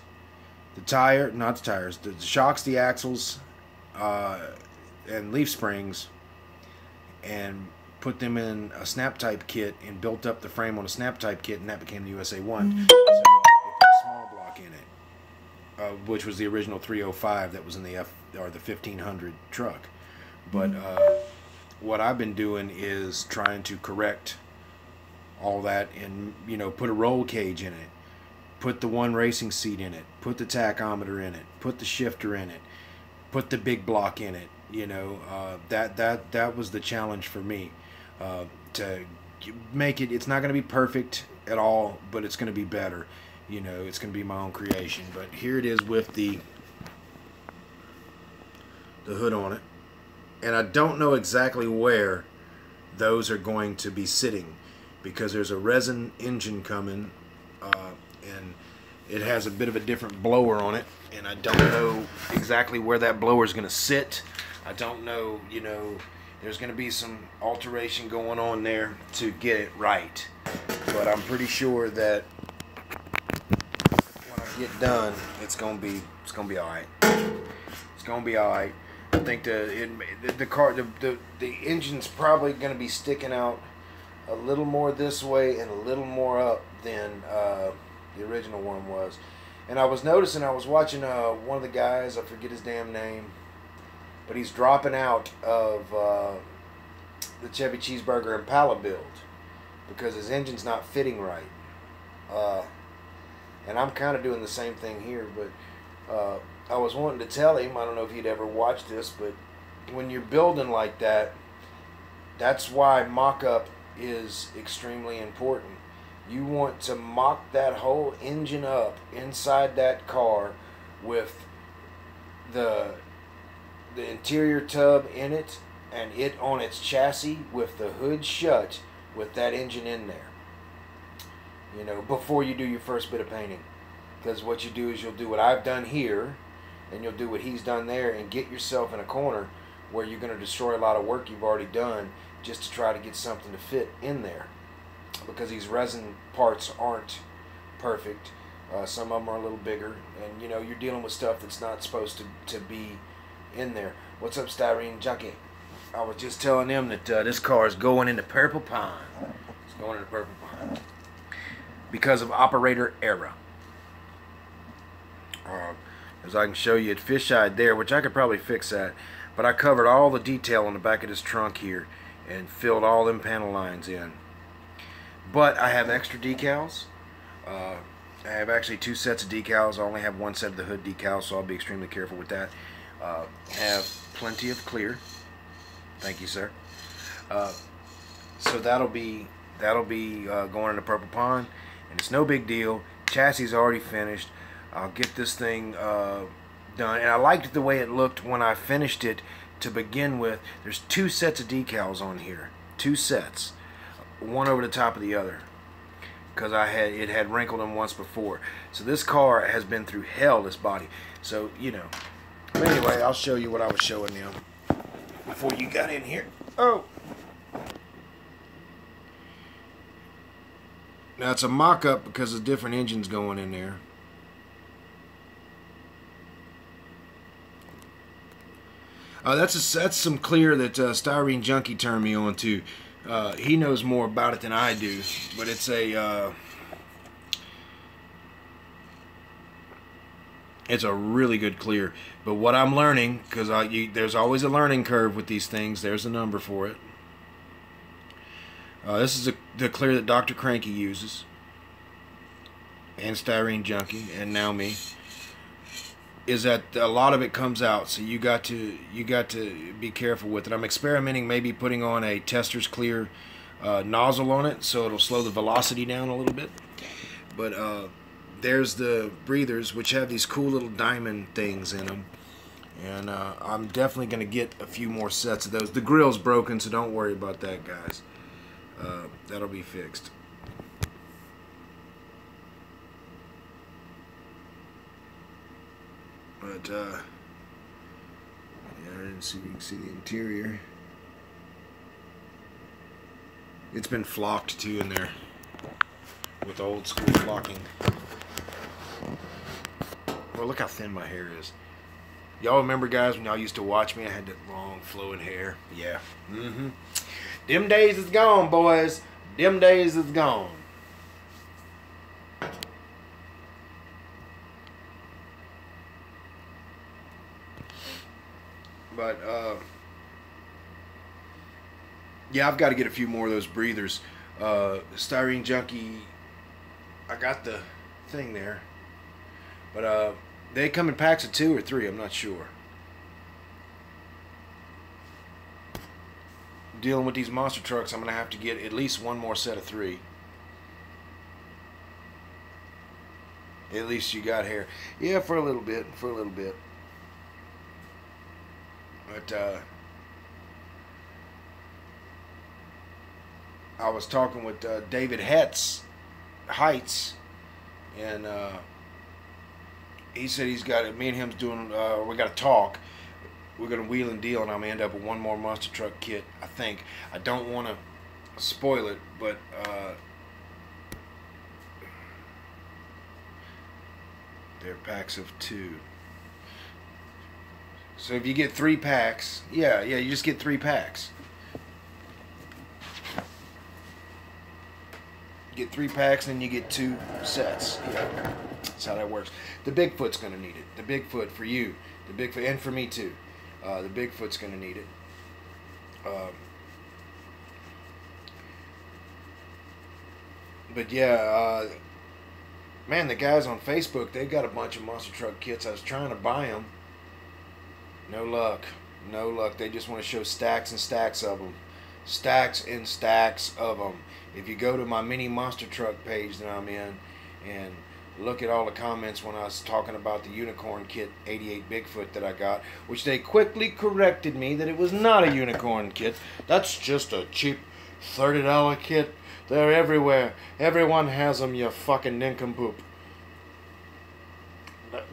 the tire, not the tires, the shocks, the axles, and leaf springs, and put them in a snap type kit and built up the frame on a snap type kit, and that became the USA one. So they put a small block in it, which was the original 305 that was in the the 1500 truck. But what I've been doing is trying to correct all that, and you know, put a roll cage in it, put the 1 racing seat in it, put the tachometer in it, put the shifter in it, put the big block in it. You know, that was the challenge for me. To make it, it's not going to be perfect at all, but it's going to be better. You know, it's going to be my own creation. But here it is with the hood on it, and I don't know exactly where those are going to be sitting, because there's a resin engine coming, and it has a bit of a different blower on it, and I don't know exactly where that blower is going to sit. I don't know, you know, there's going to be some alteration going on there to get it right. But I'm pretty sure that when I get done, it's going to be all right. It's going to be all right. I think the engine's probably going to be sticking out a little more this way and a little more up than the original one was. And I was noticing, I was watching one of the guys, I forget his damn name, but he's dropping out of the Chevy Cheeseburger Impala build because his engine's not fitting right. And I'm kind of doing the same thing here, but I was wanting to tell him, I don't know if he'd ever watched this, but when you're building like that, that's why mock-up is extremely important. You want to mock that whole engine up inside that car with the interior tub in it and it on its chassis with the hood shut with that engine in there. You know, before you do your first bit of painting. Because what you do is you'll do what I've done here and you'll do what he's done there and get yourself in a corner where you're going to destroy a lot of work you've already done just to try to get something to fit in there. Because these resin parts aren't perfect. Some of them are a little bigger, and you know you're dealing with stuff that's not supposed to be in there. What's up, Styrene Junkie? I was just telling them that this car is going into Purple Pine. It's going into Purple Pine because of operator error. As I can show you, it fisheyed there, which I could probably fix that, but I covered all the detail on the back of this trunk here and filled all them panel lines in. But I have extra decals. I have actually 2 sets of decals. I only have 1 set of the hood decals, so I'll be extremely careful with that. Have plenty of clear. Thank you, sir. So that'll be going into Purple Pine, and it's no big deal. Chassis is already finished. I'll get this thing done, and I liked the way it looked when I finished it to begin with. There's 2 sets of decals on here. 2 sets. One over the top of the other, because it had wrinkled them once before. So this car has been through hell, this body. So you know. But anyway, I'll show you what I was showing them before you got in here. Oh, now it's a mock-up because of different engines going in there. That's some clear that Styrene Junkie turned me on to. He knows more about it than I do, but it's a really good clear. But what I'm learning, because there's always a learning curve with these things. There's a number for it. This is the clear that Dr. Cranky uses, and Styrene Junkie, and now me. Is that a lot of it comes out, so you got to be careful with it. I'm experimenting, maybe putting on a Tester's Clear nozzle on it, so it'll slow the velocity down a little bit. But there's the breathers, which have these cool little diamond things in them, and I'm definitely going to get a few more sets of those. The grill's broken, so don't worry about that, guys. That'll be fixed. But yeah, I didn't see if you can see the interior. It's been flocked too in there with old school flocking. Well, look how thin my hair is. Y'all remember, guys, when y'all used to watch me? I had that long flowing hair. Yeah. Them days is gone, boys. Them days is gone. But yeah, I've got to get a few more of those breathers. Styrene Junkie, I got the thing there, but they come in packs of 2 or 3. I'm not sure. Dealing with these monster trucks, I'm gonna have to get at least 1 more set of 3. At least you got hair. Yeah, for a little bit. For a little bit. But I was talking with David Heights, and he said he's got it. Me and him's doing. We got to talk. We're gonna wheel and deal, and I'm gonna end up with 1 more monster truck kit. I think. I don't want to spoil it, but they're packs of 2. So if you get 3 packs, yeah, you just get 3 packs. get 3 packs, and then you get 2 sets. Yeah, that's how that works. The Bigfoot's gonna need it. The Bigfoot for you, the Bigfoot, and for me too. The Bigfoot's gonna need it. But yeah, man, the guys on Facebook, they got a bunch of monster truck kits. I was trying to buy them. No luck. No luck. They just want to show stacks and stacks of them. Stacks and stacks of them. If you go to my mini monster truck page that I'm in and look at all the comments when I was talking about the Unicorn Kit 88 Bigfoot that I got, which they quickly corrected me that it was not a Unicorn Kit. That's just a cheap $30 kit. They're everywhere. Everyone has them, you fucking nincompoop.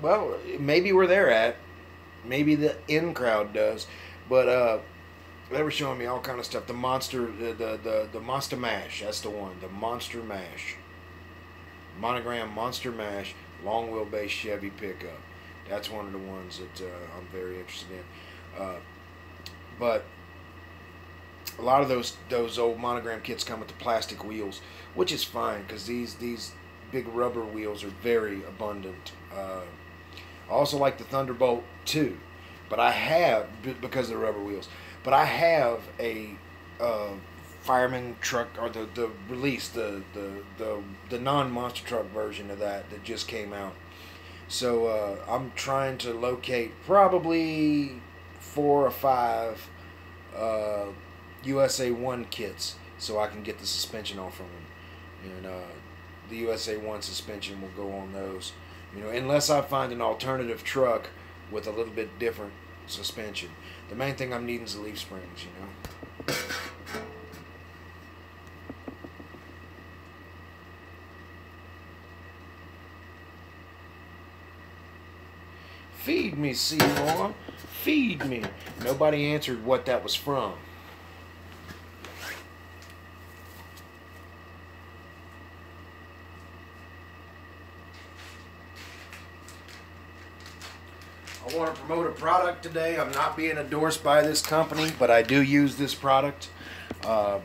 Well, maybe where they're at. Maybe the in crowd does. But they were showing me all kind of stuff. The Monster, the Monster Mash. That's the one. The Monster Mash. Monogram Monster Mash. Long wheelbase Chevy pickup. That's one of the ones that I'm very interested in. But a lot of those old Monogram kits come with the plastic wheels, which is fine because these big rubber wheels are very abundant. I also like the Thunderbolt 2, but I have, because of the rubber wheels, but I have a fireman truck, or the release, the non-monster truck version of that just came out. So I'm trying to locate probably 4 or 5 USA 1 kits so I can get the suspension off of them, and the USA 1 suspension will go on those, you know, unless I find an alternative truck with a little bit different suspension. The main thing I'm needing is the leaf springs, you know. Feed me, Seymour. Feed me. Nobody answered what that was from. I want to promote a product today. I'm not being endorsed by this company, but I do use this product. I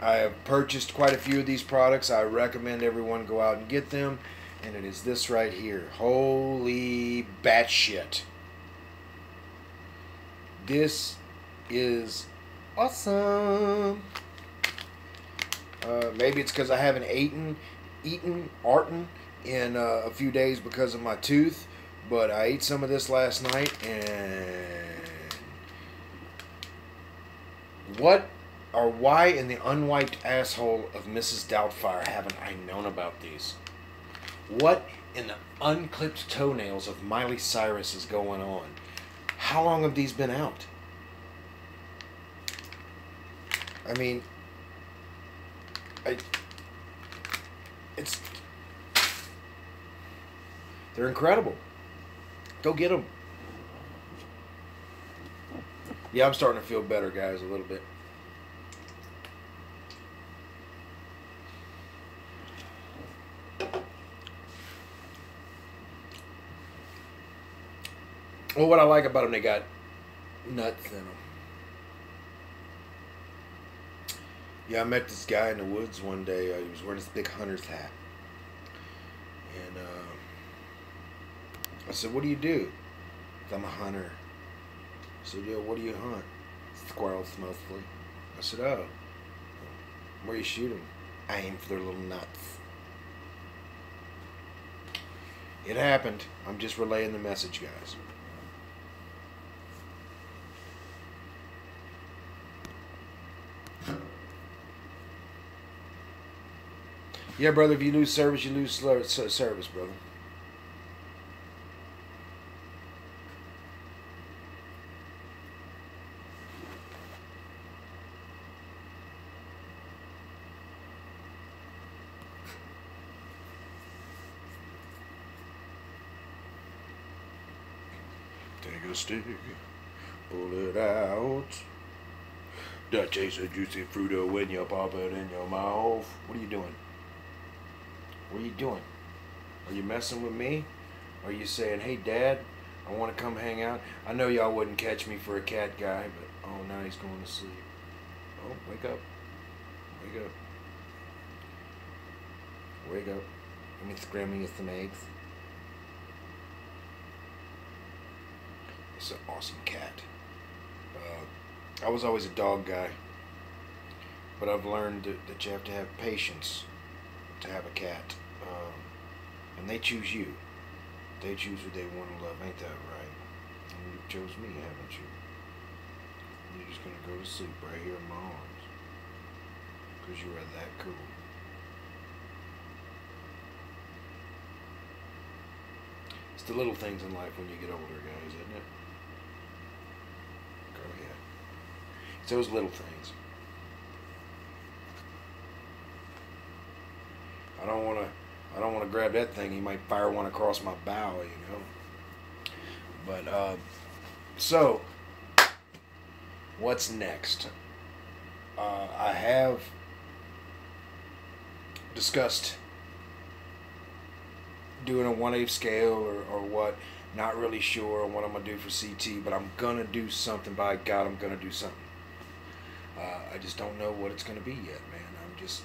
have purchased quite a few of these products. I recommend everyone go out and get them. And it is this right here. Holy batshit. This is awesome. Maybe it's because I haven't eaten in a few days because of my tooth. But I ate some of this last night, and what or why in the unwiped asshole of Mrs. Doubtfire haven't I known about these? What in the unclipped toenails of Miley Cyrus is going on? How long have these been out? I mean, they're incredible. Go get them. Yeah, I'm starting to feel better, guys, a little bit. Well, what I like about them, they got nuts in them. Yeah, I met this guy in the woods one day. He was wearing this big hunter's hat. And I said, what do you do? He said, I'm a hunter. I said, yeah, what do you hunt? Squirrels, mostly. I said, oh. Where you shoot them? I aim for their little nuts. It happened. I'm just relaying the message, guys. Yeah, brother, if you lose service, you lose service, brother. Take a stick, pull it out. That tastes of juicy Fruito when you pop it in your mouth. What are you doing? What are you doing? Are you messing with me? Are you saying, hey, Dad, I want to come hang out? I know y'all wouldn't catch me for a cat guy, but, oh, now he's going to sleep. Oh, wake up. Wake up. Wake up. Let me scramble you some eggs. It's an awesome cat. I was always a dog guy, but I've learned that you have to have patience to have a cat. And they choose you. They choose who they want to love. Ain't that right? And you chose me, haven't you? You're just going to go to sleep right here in my arms. Because you are that cool. It's the little things in life when you get older, guys, isn't it? Go ahead. It's those little things. I don't want to grab that thing. He might fire one across my bow, you know. But so what's next? I have discussed doing a 1/8 scale or what. Not really sure on what I'm gonna do for CT, but I'm gonna do something. By God, I'm gonna do something. I just don't know what it's gonna be yet, man. I'm just,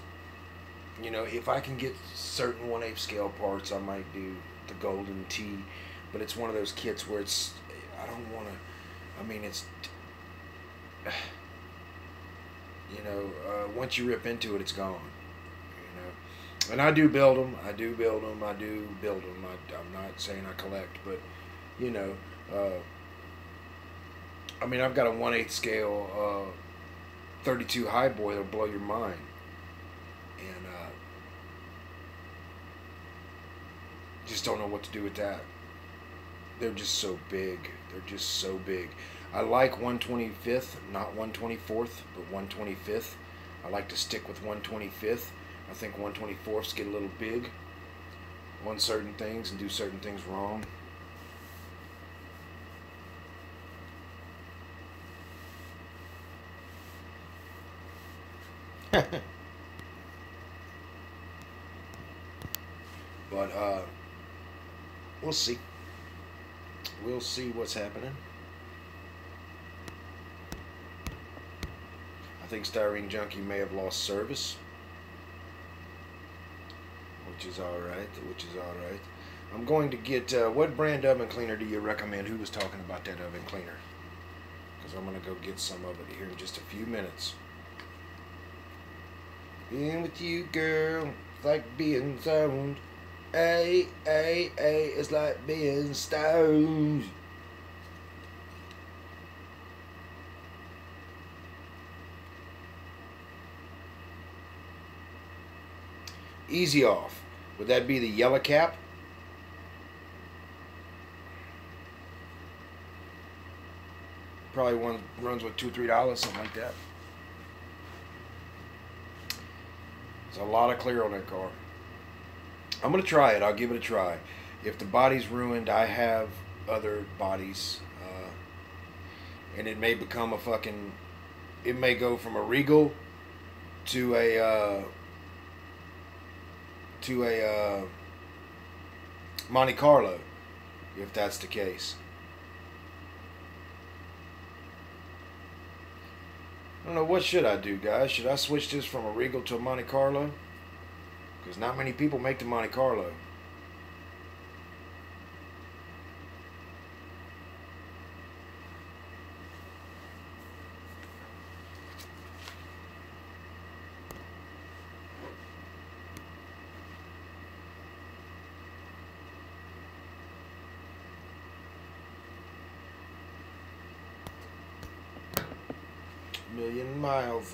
you know, if I can get certain 1/8 scale parts, I might do the Golden T. But it's one of those kits where it's, I don't want to. I mean, it's, you know, once you rip into it, it's gone. You know, and I do build them. I do build them. I do build them. I'm not saying I collect, but you know, I mean, I've got a 1/8 scale 32 high boy that'll blow your mind, and just don't know what to do with that. They're just so big. They're just so big. I like 125th, not 124th, but 125th. I like to stick with 125th. I think 124ths get a little big on certain things and do certain things wrong. But we'll see. We'll see what's happening. I think Styrene Junkie may have lost service, which is all right. Which is all right. I'm going to get what brand oven cleaner do you recommend? Who was talking about that oven cleaner? Because I'm going to go get some of it here in just a few minutes. Being with you, girl, it's like being stoned. Ay, ay, ay, it's like being stoned. Easy Off. Would that be the yellow cap? Probably one runs with $2 or $3, something like that. There's a lot of clear on that car. I'm gonna try it. I'll give it a try. If the body's ruined, I have other bodies, and it may become a fucking. It may go from a Regal to a Monte Carlo, if that's the case. I don't know, what should I do, guys? Should I switch this from a Regal to a Monte Carlo? Because not many people make the Monte Carlo.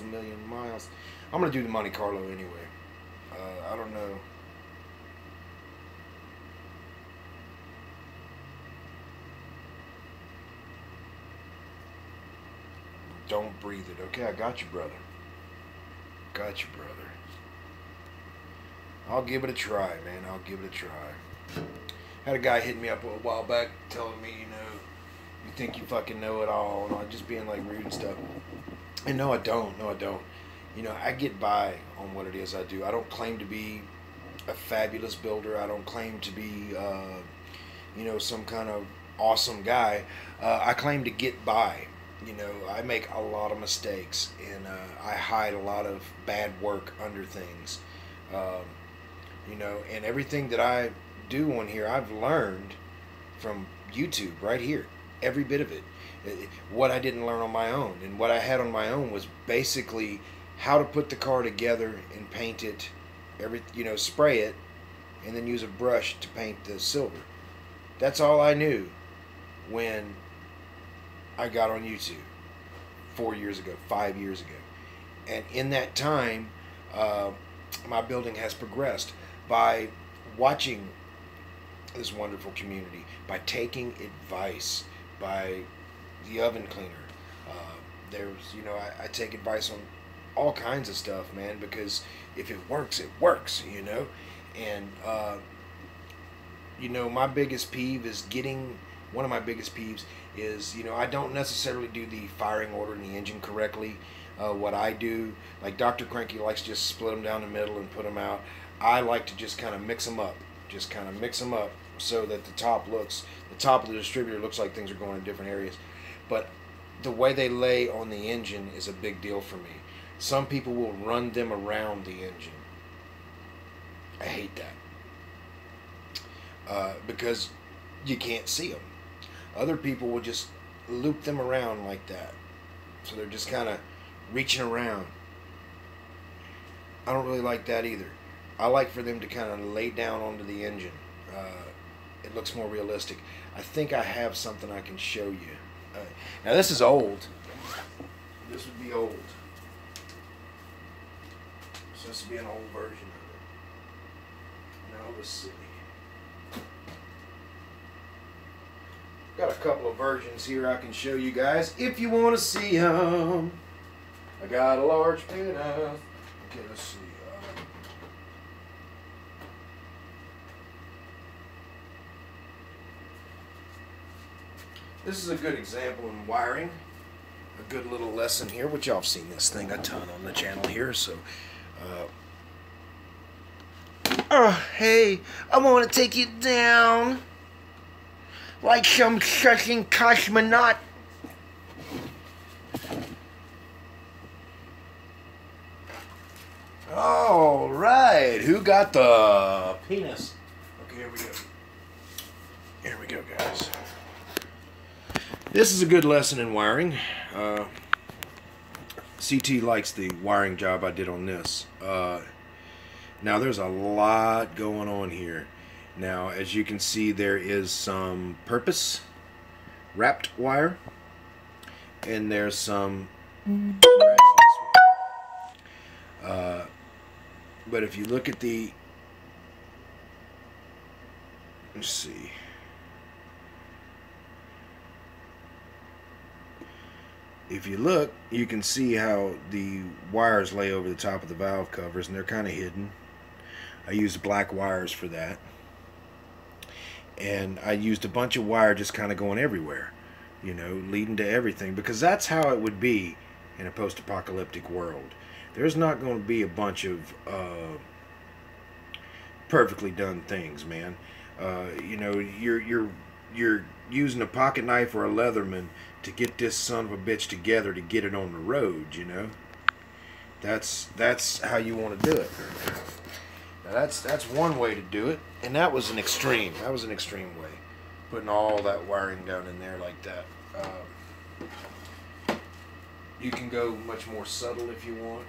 A million miles. I'm gonna do the Monte Carlo anyway. I don't know. Don't breathe it. Okay, I got you, brother. Got you, brother. I'll give it a try, man. I'll give it a try. Had a guy hit me up a while back telling me, you know, you think you fucking know it all, and just being like rude and stuff. And no, I don't. No, I don't. You know, I get by on what it is I do. I don't claim to be a fabulous builder. I don't claim to be, you know, some kind of awesome guy. I claim to get by. You know, I make a lot of mistakes, and I hide a lot of bad work under things. you know, and everything that I do on here, I've learned from YouTube right here, every bit of it. What I didn't learn on my own, and what I had on my own was basically how to put the car together and paint it, spray it, and then use a brush to paint the silver. That's all I knew when I got on YouTube 4 years ago, 5 years ago. And in that time, my building has progressed by watching this wonderful community, by taking advice, by the oven cleaner. I take advice on all kinds of stuff, man, because if it works, it works, you know. And, my biggest peeve is one of my biggest peeves is, I don't necessarily do the firing order in the engine correctly. What I do, like Dr. Cranky likes to just split them down the middle and put them out. I like to just kind of mix them up. So that the top of the distributor looks like things are going in different areas. But the way they lay on the engine is a big deal for me. Some people will run them around the engine. I hate that. Because you can't see them. Other people will just loop them around like that. So they're just kind of reaching around. I don't really like that either. I like for them to kind of lay down onto the engine. It looks more realistic. I think I have something I can show you. Now this is old. This would be old. So this would be an old version of it. Now let's see. Got a couple of versions here I can show you guys if you want to see them. I got a large penis. Okay, let's see. This is a good example in wiring. A good little lesson here, which y'all have seen this thing a ton on the channel here. So, hey, I want to take you down like some sucking cosmonaut. All right, who got the penis? Okay, here we go. Here we go, guys. This is a good lesson in wiring. CT likes the wiring job I did on this. Now there's a lot going on here. Now as you can see, there is some purpose wrapped wire, and there's some but if you look at let's see. If you look, you can see how the wires lay over the top of the valve covers, and they're kind of hidden. I used black wires for that. And I used a bunch of wire just kind of going everywhere, leading to everything, because that's how it would be in a post-apocalyptic world. There's not going to be a bunch of perfectly done things, man. You're using a pocket knife or a Leatherman to get this son of a bitch together to get it on the road, That's how you want to do it. Now that's one way to do it, and that was an extreme. That was an extreme way, putting all that wiring down in there like that. You can go much more subtle if you want.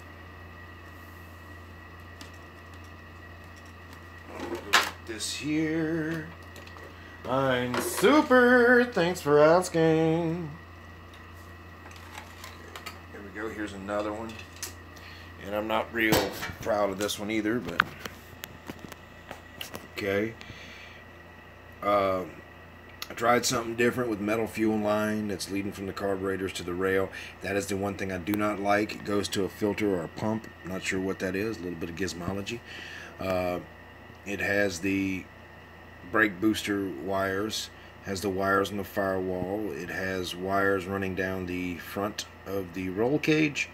This here. I'm super. Thanks for asking. Here we go. Here's another one. And I'm not real proud of this one either, but okay. I tried something different with metal fuel line that's leading from the carburetors to the rail. That is the one thing I do not like. It goes to a filter or a pump. I'm not sure what that is. A little bit of gizmology. It has the brake booster wires, has the wires on the firewall. It has wires running down the front of the roll cage,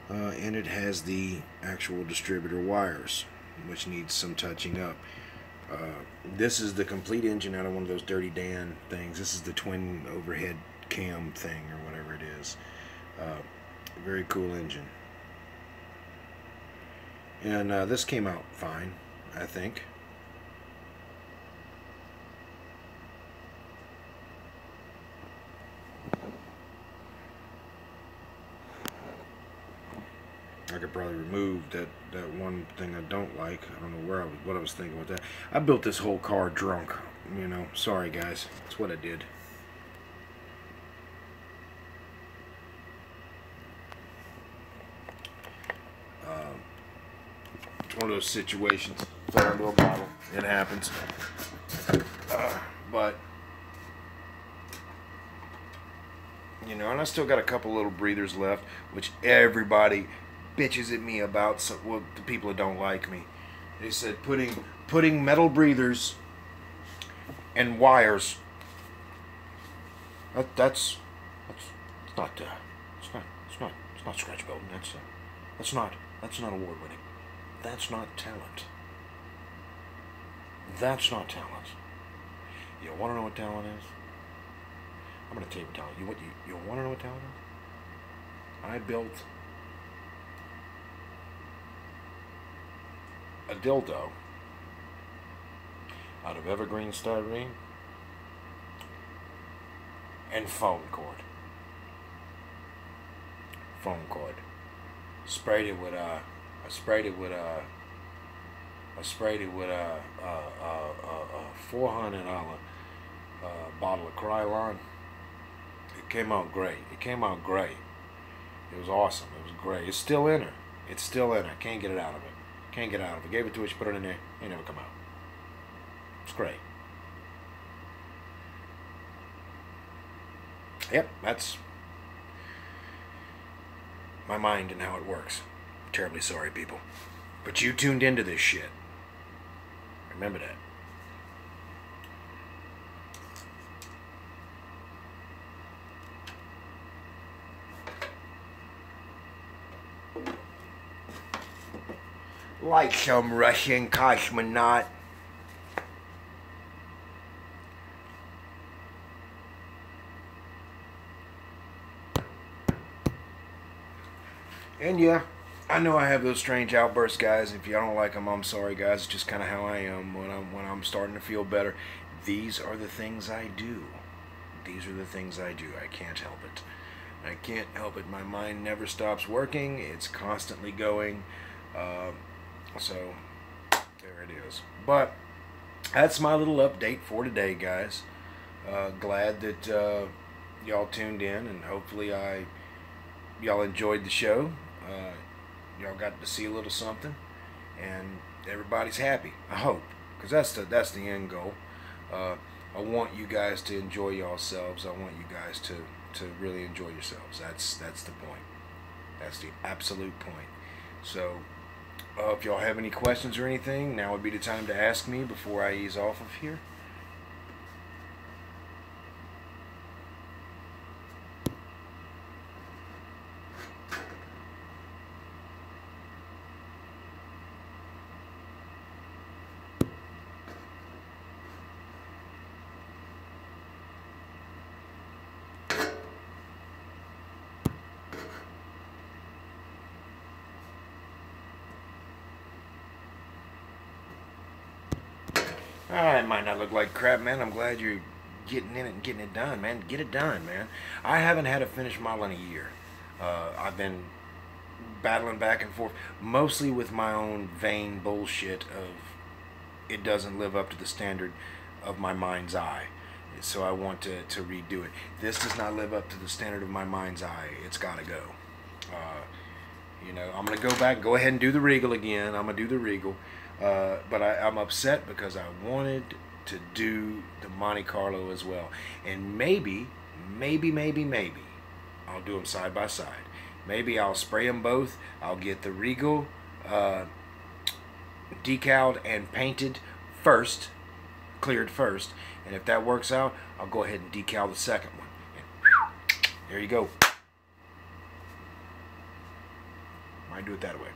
and it has the actual distributor wires, which needs some touching up. This is the complete engine out of one of those Dirty Dan things. This is the twin overhead cam thing or whatever it is. Very cool engine. And this came out fine. I think. I could probably remove that one thing I don't like. I don't know what I was thinking with that. I built this whole car drunk. You know, sorry guys. That's what I did. It's one of those situations. Fell into a bottle. It happens. But you know, and I still got a couple little breathers left, which everybody bitches at me about. So, well, the people that don't like me, they said putting metal breathers and wires. That's it's not scratch building. That's not award winning. That's not talent. That's not talent. You want to know what talent is? I'm going to tell you what talent. You want to know what talent is? I built a dildo out of evergreen styrene and foam cord. Sprayed it with a $400 bottle of Krylon. It came out great. It was awesome. It was great. It's still in her. I can't get it out of it. Gave it to her. She put it in there. Ain't never come out. It's great. Yep, that's my mind and how it works. I'm terribly sorry, people. But you tuned into this shit. Remember that. Like some Russian cosmonaut. And yeah, I know I have those strange outbursts, guys. If you don't like them, I'm sorry, guys. It's just kind of how I am when I'm starting to feel better. These are the things I do. I can't help it. My mind never stops working. It's constantly going. So there it is. But that's my little update for today, guys. Glad that y'all tuned in, and hopefully y'all enjoyed the show. Y'all got to see a little something, and everybody's happy. I hope, because that's the end goal. I want you guys to enjoy yourselves. I want you guys to really enjoy yourselves. That's the point. That's the absolute point. So if y'all have any questions or anything, now would be the time to ask me before I ease off of here. It might not look like crap, man. I'm glad you're getting in it and getting it done, man. Get it done, man. I haven't had a finished model in a year. I've been battling back and forth, mostly with my own vain bullshit of it doesn't live up to the standard of my mind's eye. So I want to redo it. This does not live up to the standard of my mind's eye. It's got to go. You know, I'm going to go ahead and do the Regal again. I'm going to do the Regal. But I'm upset because I wanted to do the Monte Carlo as well. And maybe, I'll do them side by side. Maybe I'll spray them both. I'll get the Regal decaled and painted first, cleared first. And if that works out, I'll go ahead and decal the second one. And there you go. Might do it that way.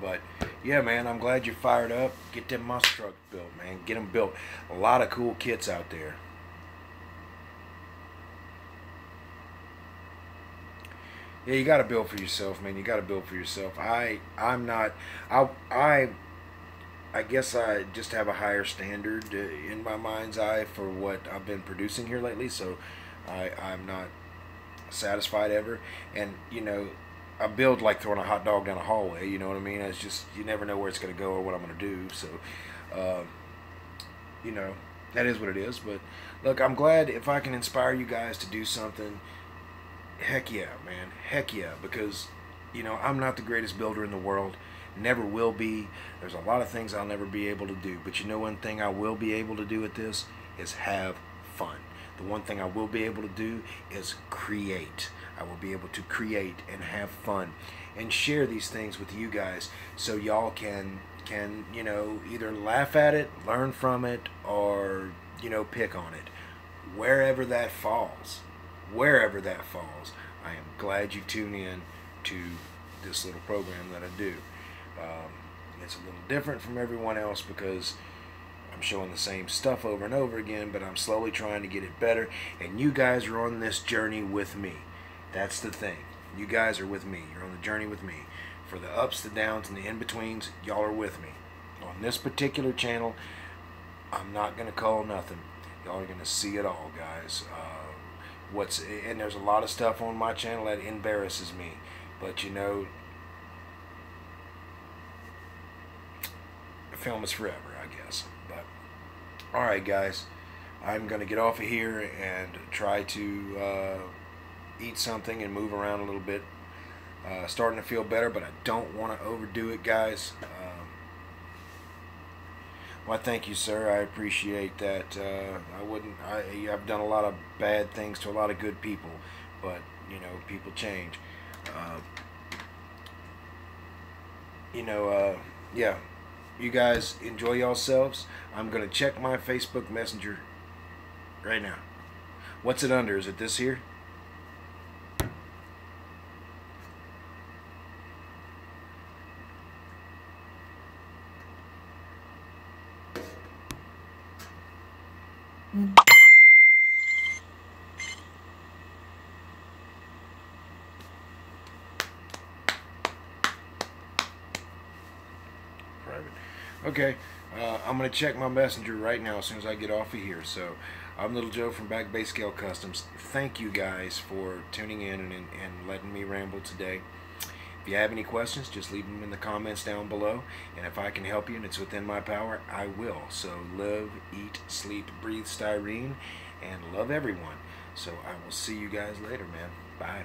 But yeah, man, I'm glad you're fired up. Get them monster trucks built, man. Get them built. A lot of cool kits out there. Yeah, you got to build for yourself, man. You got to build for yourself. I guess I just have a higher standard in my mind's eye for what I've been producing here lately, so I'm not satisfied ever. And you know, I build like throwing a hot dog down a hallway. You know what I mean? It's just you never know where it's going to go or what I'm going to do. So, uh, you know, that is what it is. But look, I'm glad if I can inspire you guys to do something. Heck yeah, man. Heck yeah, because you know I'm not the greatest builder in the world. Never will be. There's a lot of things I'll never be able to do. But you know one thing I will be able to do with this is have fun. The one thing I will be able to do is create. I will be able to create and have fun and share these things with you guys so y'all can you know either laugh at it, learn from it, or you know pick on it. Wherever that falls. Wherever that falls. I am glad you tune in to this little program that I do. It's a little different from everyone else because I'm showing the same stuff over and over again, but I'm slowly trying to get it better, and you guys are on this journey with me. That's the thing. You guys are with me. You're on the journey with me. For the ups, the downs, and the in-betweens, y'all are with me. On this particular channel, I'm not going to call nothing. Y'all are going to see it all, guys. And there's a lot of stuff on my channel that embarrasses me. But, you know, film is forever, I guess. But alright guys, I'm gonna get off of here and try to eat something and move around a little bit. Starting to feel better, but I don't want to overdo it, guys. Well, thank you, sir. I appreciate that. I've done a lot of bad things to a lot of good people, but you know, people change. Yeah. You guys enjoy yourselves. I'm going to check my Facebook Messenger right now. What's it under? Is it this here? Private. Okay, I'm going to check my messenger right now as soon as I get off of here. So, I'm Little Joe from Back Bay Scale Customs. Thank you guys for tuning in and letting me ramble today. If you have any questions, just leave them in the comments down below. And if I can help you and it's within my power, I will. So, live, eat, sleep, breathe styrene, and love everyone. So, I will see you guys later, man. Bye.